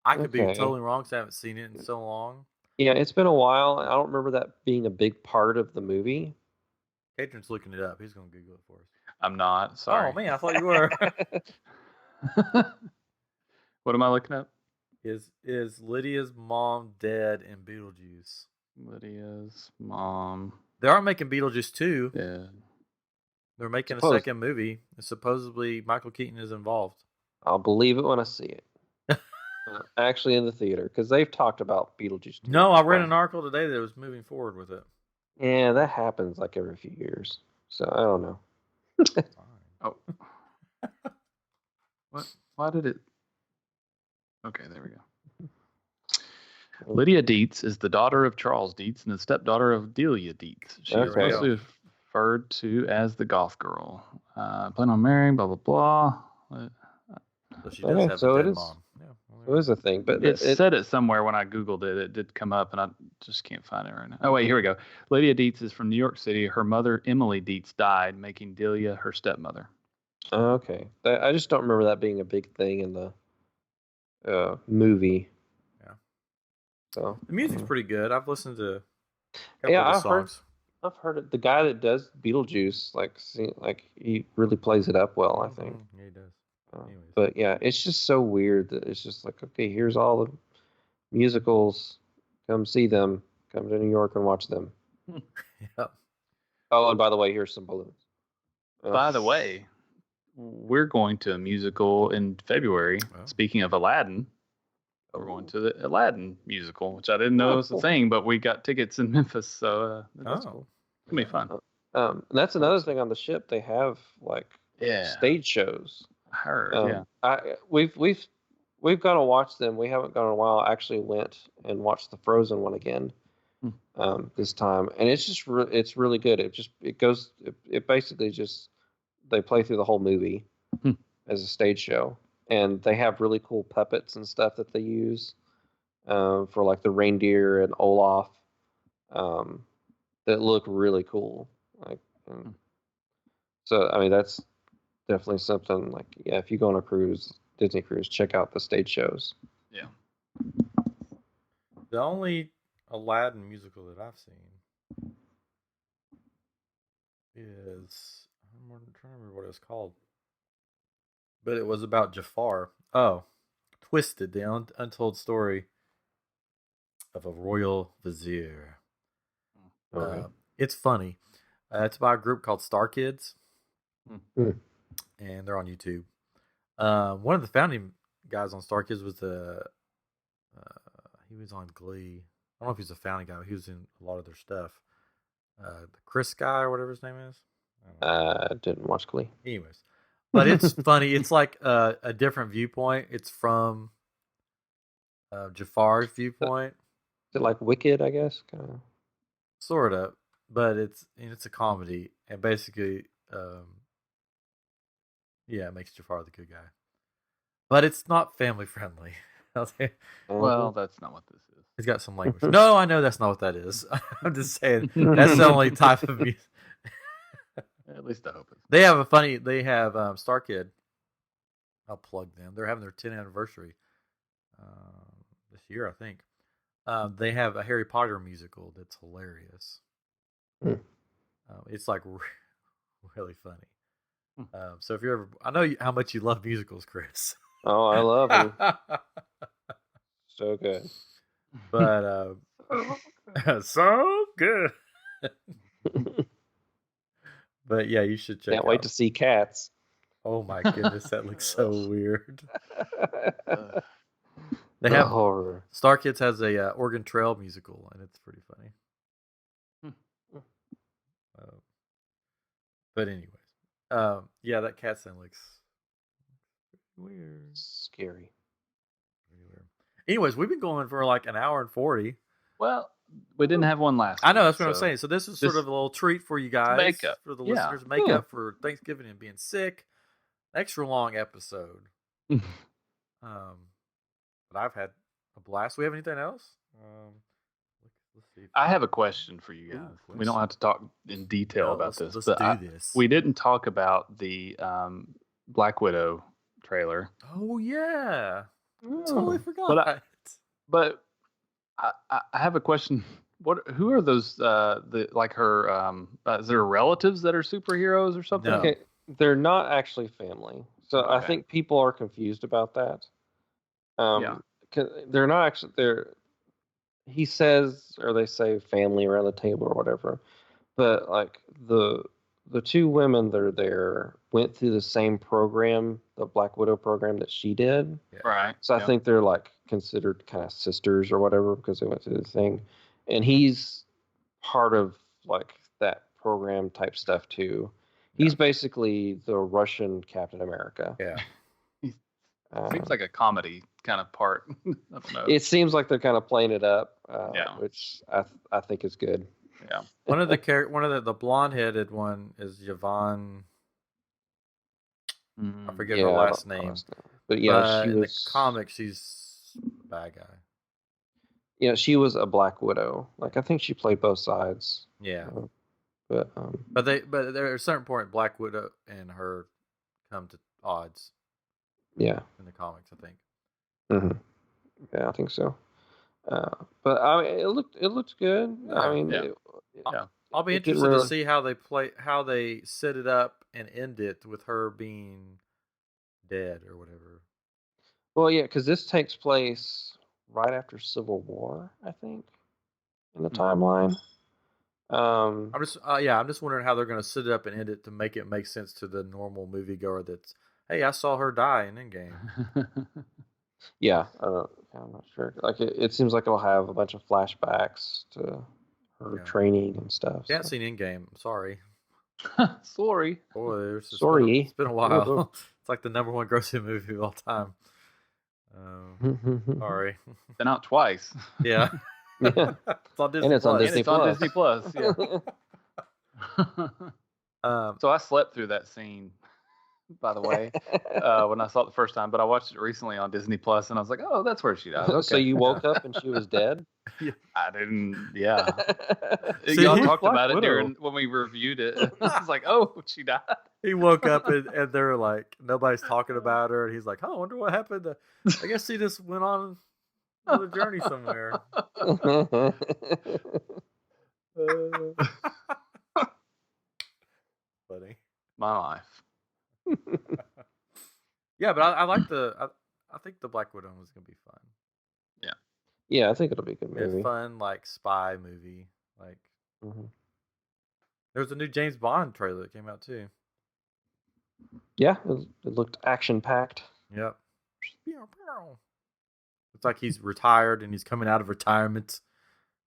I could be totally wrong because I haven't seen it in so long. Yeah, it's been a while. I don't remember that being a big part of the movie. Katrin's looking it up. He's going to Google it for us. I'm not. Sorry. Oh, man, I thought you were. What am I looking up? Is Lydia's mom dead in Beetlejuice? Lydia's mom. They are making Beetlejuice 2. Yeah. They're making a second movie. And supposedly Michael Keaton is involved. I'll believe it when I see it. Actually in the theater, because they've talked about Beetlejuice 2. No, I read an article today that was moving forward with it. Yeah, that happens like every few years. So I don't know. Oh. What? Why did it? Okay, there we go. Lydia Dietz is the daughter of Charles Dietz and the stepdaughter of Delia Dietz. She is mostly referred to as the goth girl. Plan on marrying, blah, blah, blah. So she does have a dead mom. It was a thing, but it said it somewhere when I Googled it. It did come up, and I just can't find it right now. Oh, wait, here we go. Lydia Dietz is from New York City. Her mother, Emily Dietz, died, making Delia her stepmother. Okay. I just don't remember that being a big thing in the movie. Yeah. So the music's pretty good. I've listened to a couple of the songs. I've heard it. The guy that does Beetlejuice, like he really plays it up well, I think. Yeah, he does. But yeah, it's just so weird that it's just like, okay, here's all the musicals. Come see them. Come to New York and watch them. Yep. Oh, and by the way, here's some balloons. By the way, we're going to a musical in February. Oh. Speaking of Aladdin, we're going to the Aladdin musical, which I didn't know was a thing, but we got tickets in Memphis, so that's cool. It'll be fun. And that's another thing on the ship. They have like stage shows. I heard, We've gone to watch them. We haven't gone in a while. I actually went and watched the Frozen one again this time, and it's just it's really good. It basically just they play through the whole movie as a stage show, and they have really cool puppets and stuff that they use for like the reindeer and Olaf that look really cool. So I mean that's definitely something like if you go on a Disney cruise, check out the stage shows. Yeah. The only Aladdin musical that I've seen is I'm trying to remember what it was called, but it was about Jafar. Oh, Twisted, the untold story of a royal vizier. It's funny. It's by a group called Star Kids. And they're on YouTube. One of the founding guys on Star Kids was he was on Glee. I don't know if he's a founding guy, but he was in a lot of their stuff. The Chris guy or whatever his name is. I didn't watch Glee. Anyways, but it's funny. It's like a different viewpoint. It's from Jafar's viewpoint. Is it like Wicked, I guess? Kind of. Sort of, but it's a comedy, and basically. Yeah, it makes Jafar the good guy. But it's not family friendly. Well, that's not what this is. It's got some language. No, I know that's not what that is. I'm just saying that's the only type of music. At least I hope it's. They have Star Kid. I'll plug them. They're having their 10th anniversary this year, I think. They have a Harry Potter musical that's hilarious. It's like really funny. So if you're ever, I know how much you love musicals, Chris. Oh, I love them. So good. But so good. But yeah, you should check. Can't wait to see Cats. Oh my goodness, that looks so weird. They have horror. Star Kids has a Oregon Trail musical, and it's pretty funny. But anyways, yeah, that cat scene looks weird, scary. Weird. Anyways, we've been going for like an hour and 40. Well, we didn't have one last. I know, that's what I'm saying. So this is sort of a little treat for you guys, for the listeners, make up for Thanksgiving and being sick. Extra long episode. But I've had a blast. We have anything else? Let's see. I have a question for you guys. We don't have to talk in detail about this. Let's do this. We didn't talk about the Black Widow trailer. Oh yeah, totally forgot. But I have a question. Who are those? Like her? Is there relatives that are superheroes or something? No. Okay, they're not actually family. So okay. I think people are confused about that. They're not actually. He says, or they say, family around the table or whatever. But like the two women that are there went through the same program, the Black Widow program that she did. Right. So I think they're like considered kind of sisters or whatever because they went through the thing. And he's part of like that program type stuff too. He's basically the Russian Captain America. Yeah. Seems like a comedy kind of part. I don't know. It seems like they're kind of playing it up, which I think is good. Yeah. One of the blonde-headed one is Yvonne. I forget her last name. But yeah, in the comics, she's a bad guy. Yeah, she was a Black Widow. Like I think she played both sides. Yeah. But there are a certain point Black Widow and her come to odds. Yeah. In the comics, I think. Mm-hmm. Yeah, I think so. But I mean, it looked good. Yeah. I mean, I'll be interested to see how they set it up and end it with her being dead or whatever. Well, yeah, because this takes place right after Civil War, I think, in the timeline. I'm just wondering how they're going to set it up and end it to make it make sense to the normal moviegoer. That's, hey, I saw her die in Endgame. Yeah, I'm not sure. Like it seems like it'll have a bunch of flashbacks to her training and stuff. I haven't seen Endgame. Sorry. Sorry. Sorry. It's been a while. It's like the #1 grossing movie of all time. Sorry. Been out twice. Yeah. Yeah. It's on Disney and it's Plus. on Disney Plus. Yeah. So I slept through that scene, by the way, when I saw it the first time. But I watched it recently on Disney Plus, and I was like, "Oh, that's where she died." Okay. So you woke up and she was dead? I didn't. Yeah. Y'all talked about it when we reviewed it. I was like, "Oh, she died." He woke up and they're like, nobody's talking about her, and he's like, "Oh, I wonder what happened." I guess he just went on another journey somewhere. Funny. My life. Yeah, but I like I think the Black Widow was gonna be fun. Yeah. Yeah, I think it'll be a good movie. It's fun, like spy movie. Like there was a new James Bond trailer that came out too. Yeah, it looked action packed. Yep. It's like he's retired and he's coming out of retirement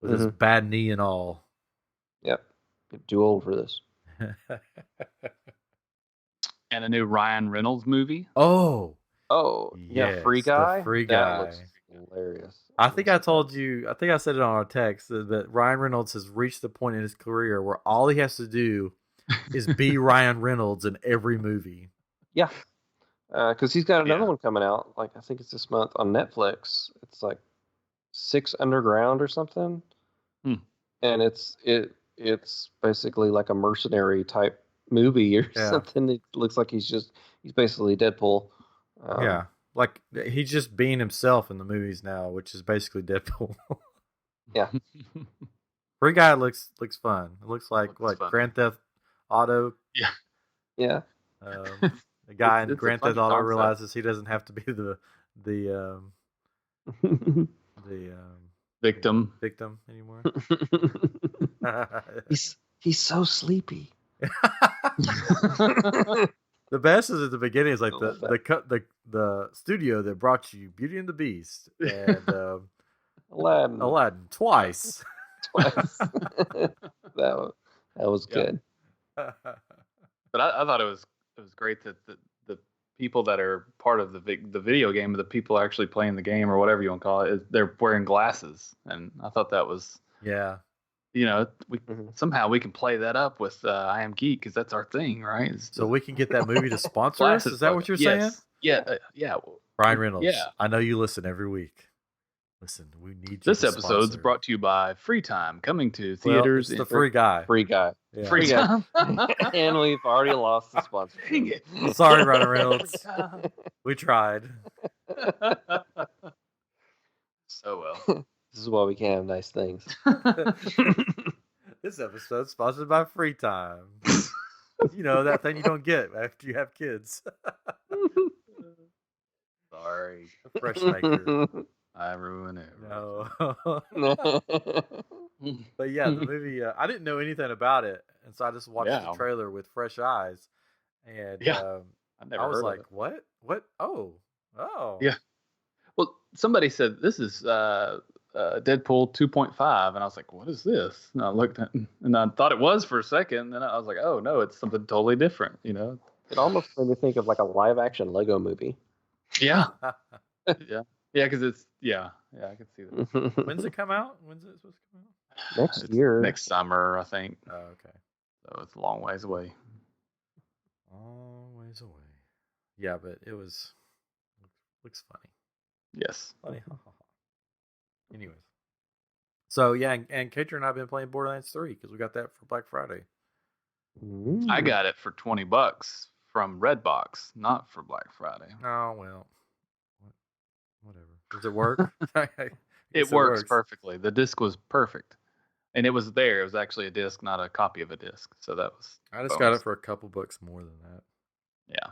with his bad knee and all. Yep. You're too old for this. And a new Ryan Reynolds movie. Oh, yes, yeah, Free Guy. The Free Guy. That looks hilarious. I think I told you. I think I said it on our text that Ryan Reynolds has reached the point in his career where all he has to do is be Ryan Reynolds in every movie. Yeah, because he's got another one coming out. Like I think it's this month on Netflix. It's like 6 Underground or something, and it's basically like a mercenary type movie or something. It looks like he's basically Deadpool. Yeah, like he's just being himself in the movies now, which is basically Deadpool. Yeah. Free Guy looks fun. It looks like fun. Grand Theft Auto. Yeah. The guy in Grand Theft Auto realizes he doesn't have to be the victim anymore. He's so sleepy. The best is at the beginning. Is like the studio that brought you Beauty and the Beast and Aladdin twice. That was good. But I thought it was great that the people that are part of the video game, the people actually playing the game or whatever you want to call it, they're wearing glasses, and I thought that was somehow we can play that up with I Am Geek because that's our thing, right? So we can get that movie to sponsor us. Is that what you're saying? Yeah. Ryan Reynolds. Yeah. I know you listen every week. Listen, we need you. This episode's brought to you by Free Time, coming to theaters. It's the Free Guy. Free Guy. Yeah. Free Guy. And we've already lost the sponsor. Dang it. Sorry, Ryan Reynolds. We tried. So well. This is why we can't have nice things. This episode's sponsored by Free Time. That thing you don't get after you have kids. Sorry. A fresh maker. I ruin it. No. But yeah, the movie, I didn't know anything about it. And so I just watched the trailer with fresh eyes. And I was like, what? What? Oh. Yeah. Well, somebody said this is Deadpool 2.5. And I was like, what is this? And I looked at it, and I thought it was for a second. And then I was like, oh, no, it's something totally different, It almost made me think of like a live action Lego movie. Yeah. Yeah, because it's I can see that. When's it come out? When's it supposed to come out? Next year. Next summer, I think. Oh, okay. So it's a long ways away. Long ways away. Yeah, but it looks funny. Yes. Funny. Anyways. So yeah, and Kater and I have been playing Borderlands 3 because we got that for Black Friday. Ooh. I got it for $20 from Redbox, not for Black Friday. Oh well. Whatever. Does it work? It works perfectly. The disc was perfect. And it was there. It was actually a disc, not a copy of a disc. So that was I just got it for a couple bucks more than that. Yeah.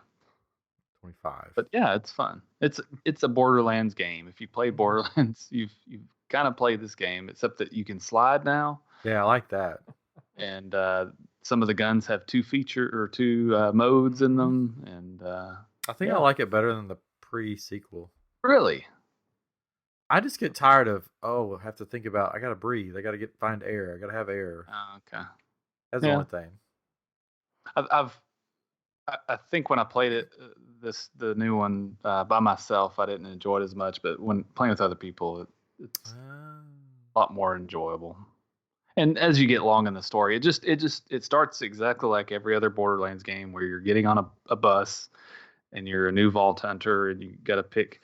25. But yeah, it's fun. It's a Borderlands game. If you play Borderlands, you've kind of played this game, except that you can slide now. Yeah, I like that. And some of the guns have two modes in them. And I think I like it better than the pre-sequel. Really? I just get tired of I have to think about I gotta breathe, I gotta find air, I gotta have air. Oh, okay. That's the only thing. I think when I played it, the new one by myself, I didn't enjoy it as much. But when playing with other people, it's a lot more enjoyable. And as you get along in the story, it starts exactly like every other Borderlands game, where you're getting on a bus, and you're a new vault hunter, and you got to pick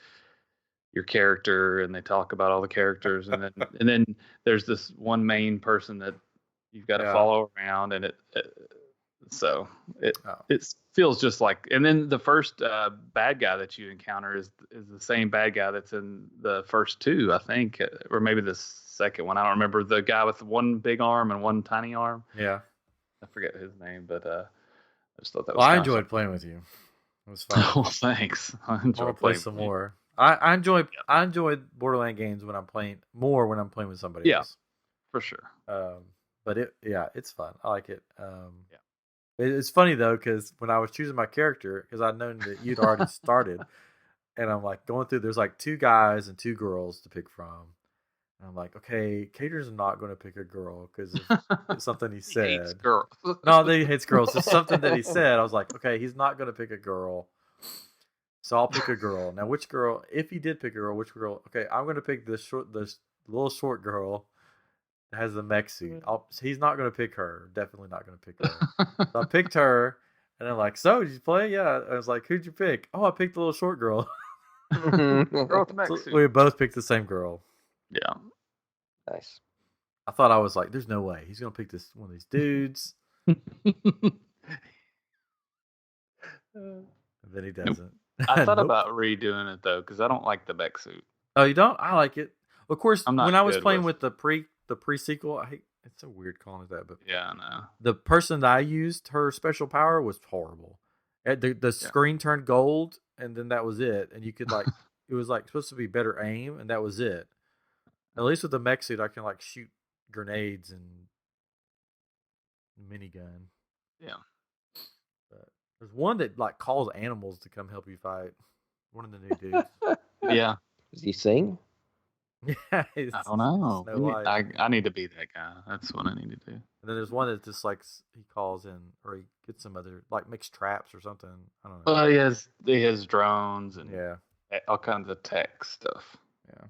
your character, and they talk about all the characters, and then there's this one main person that you've got to follow around, and it feels just like. And then the first bad guy that you encounter is the same bad guy that's in the first two, I think, or maybe the second one. I don't remember. The guy with one big arm and one tiny arm. Yeah, I forget his name, but I just thought that. Well, I enjoyed playing with you. It was fun. Oh, thanks. I enjoyed playing some more. I enjoy Borderland games when I'm playing with somebody else. For sure. But it's fun. I like it. It's funny though, because when I was choosing my character, because I'd known that you'd already started, and I'm like going through. There's like 2 guys and 2 girls to pick from, and I'm like, okay, Cater's not going to pick a girl because it's something he said. He hates girls. No, he hates girls. It's something that he said. I was like, okay, he's not going to pick a girl. So I'll pick a girl. Now, which girl? If he did pick a girl, which girl? Okay, I'm going to pick this little short girl that has the mech suit. He's not going to pick her. Definitely not going to pick her. So I picked her, and I'm like, so did you play? Yeah. I was like, who'd you pick? Oh, I picked the little short girl. Girl with the mech So suit. we both picked the same girl. Yeah. Nice. I thought I was like, there's no way he's going to pick this one of these dudes. And then he doesn't. I thought about redoing it though, because I don't like the mech suit. Oh, you don't? I like it. Of course, I'm not when I was good playing with the pre-sequel, It's so weird calling it that, but yeah, I know. The person that I used, her special power was horrible. The screen turned gold, and then that was it. And you could like, it was like supposed to be better aim, and that was it. At least with the mech suit, I can like shoot grenades and minigun. Yeah. But there's one that like calls animals to come help you fight. One of the new dudes. Yeah. Does he sing? Yeah, I don't know. I need to be that guy. That's what I need to do. And then there's one that just like he calls in, or he gets some other like mixed traps or something. I don't know. Well, he has drones and all kinds of tech stuff. Yeah.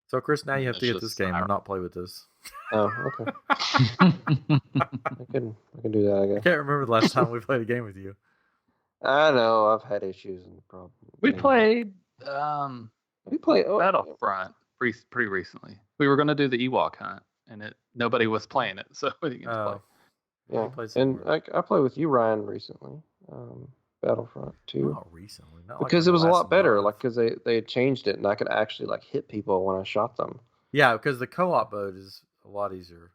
So Chris, now you have to get this game and not play with this. Oh, okay. I can do that. I guess. I can't remember the last time we played a game with you. I know I've had issues and problems. We played. Battlefront pretty recently. We were going to do the Ewok hunt, and nobody was playing it, so we didn't play. Yeah, and I played with you, Ryan, recently. Battlefront 2. Not recently, because it was a lot better. Like because they had changed it, and I could actually like hit people when I shot them. Yeah, because the co-op mode is a lot easier.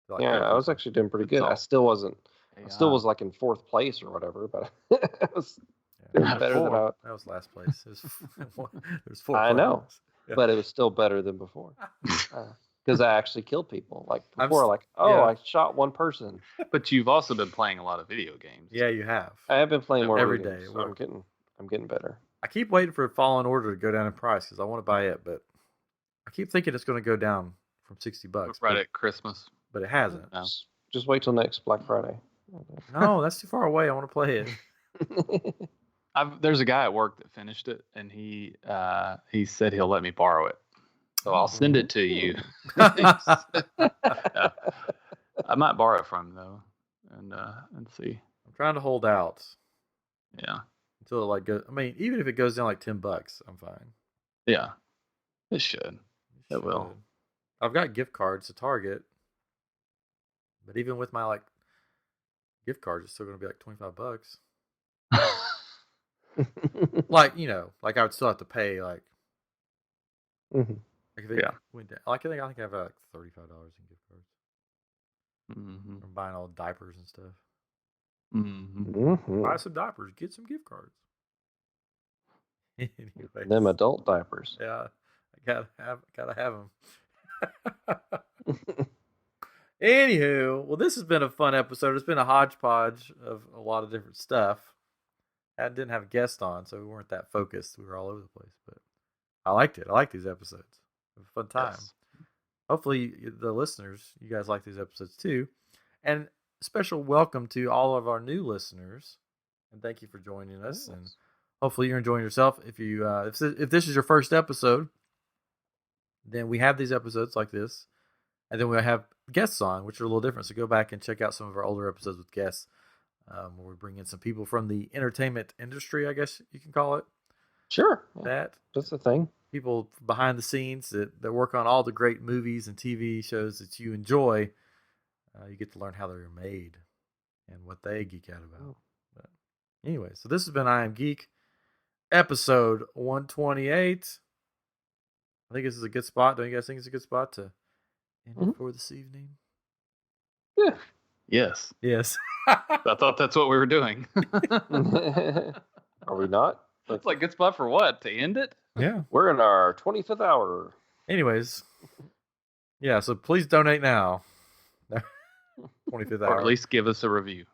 Like, I was actually doing pretty good. I still wasn't. I still was like in 4th place or whatever, but it was better than that was last place. There's 4. I know, but it was still better than before because I actually killed people. Like before, I shot one person. But you've also been playing a lot of video games. Yeah, you have. I have been playing more every day. So I'm getting better. I keep waiting for Fallen Order to go down in price because I want to buy it, but I keep thinking it's going to go down from $60 right at Christmas, but it hasn't. No. Just wait till next Black Friday. No, that's too far away. I want to play it. There's a guy at work that finished it, and he said he'll let me borrow it, so I'll send it to you. I might borrow it from him though, and see. I'm trying to hold out. Yeah. Until it like goes. I mean, even if it goes down like $10, I'm fine. Yeah. It should. It will. I've got gift cards to Target, but even with my like gift cards, it's still going to be like $25. Like like I would still have to pay like. Mm-hmm. Like if it went down, like I think I have like $35 in gift cards. Mm-hmm. I'm buying all diapers and stuff. Mm-hmm. Buy some diapers, get some gift cards. Anyways, them adult diapers. Yeah, I gotta have them. Anywho, well, this has been a fun episode. It's been a hodgepodge of a lot of different stuff. I didn't have a guest on, so we weren't that focused. We were all over the place, but I liked it. I like these episodes. It was a fun time. Yes. Hopefully, the listeners, you guys like these episodes too. And special welcome to all of our new listeners, and thank you for joining us. Yes. And hopefully, you're enjoying yourself. If you if this is your first episode, then we have these episodes like this, and then we have guests on, which are a little different. So go back and check out some of our older episodes with guests, where we bring in some people from the entertainment industry, I guess you can call it. Sure, that's the thing. People behind the scenes that work on all the great movies and TV shows that you enjoy. You get to learn how they're made and what they geek out about. But anyway, so this has been I Am Geek, episode 128. I think this is a good spot. Don't you guys think it's a good spot to end it for this evening? Yeah. Yes. Yes. I thought that's what we were doing. Are we not? It's like good spot for what? To end it? Yeah. We're in our 25th hour. Anyways. Yeah, so please donate now. 25th hour. Or at least give us a review.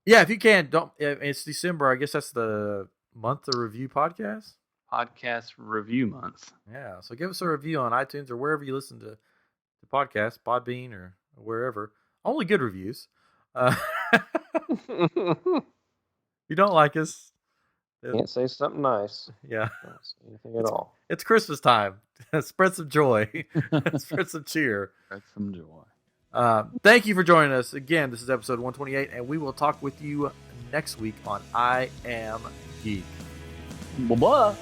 Yeah, if you can. Don't. It's December. I guess that's the month of review podcast. Podcast review month. Yeah, so give us a review on iTunes or wherever you listen to podcasts, Podbean or wherever. Only good reviews. If you don't like us, can't say something nice. Yeah. Don't say anything at all. It's Christmas time. Spread some joy. Spread some cheer. Spread some joy. Thank you for joining us. Again, this is episode 128, and we will talk with you next week on I Am Geek. Bye-bye.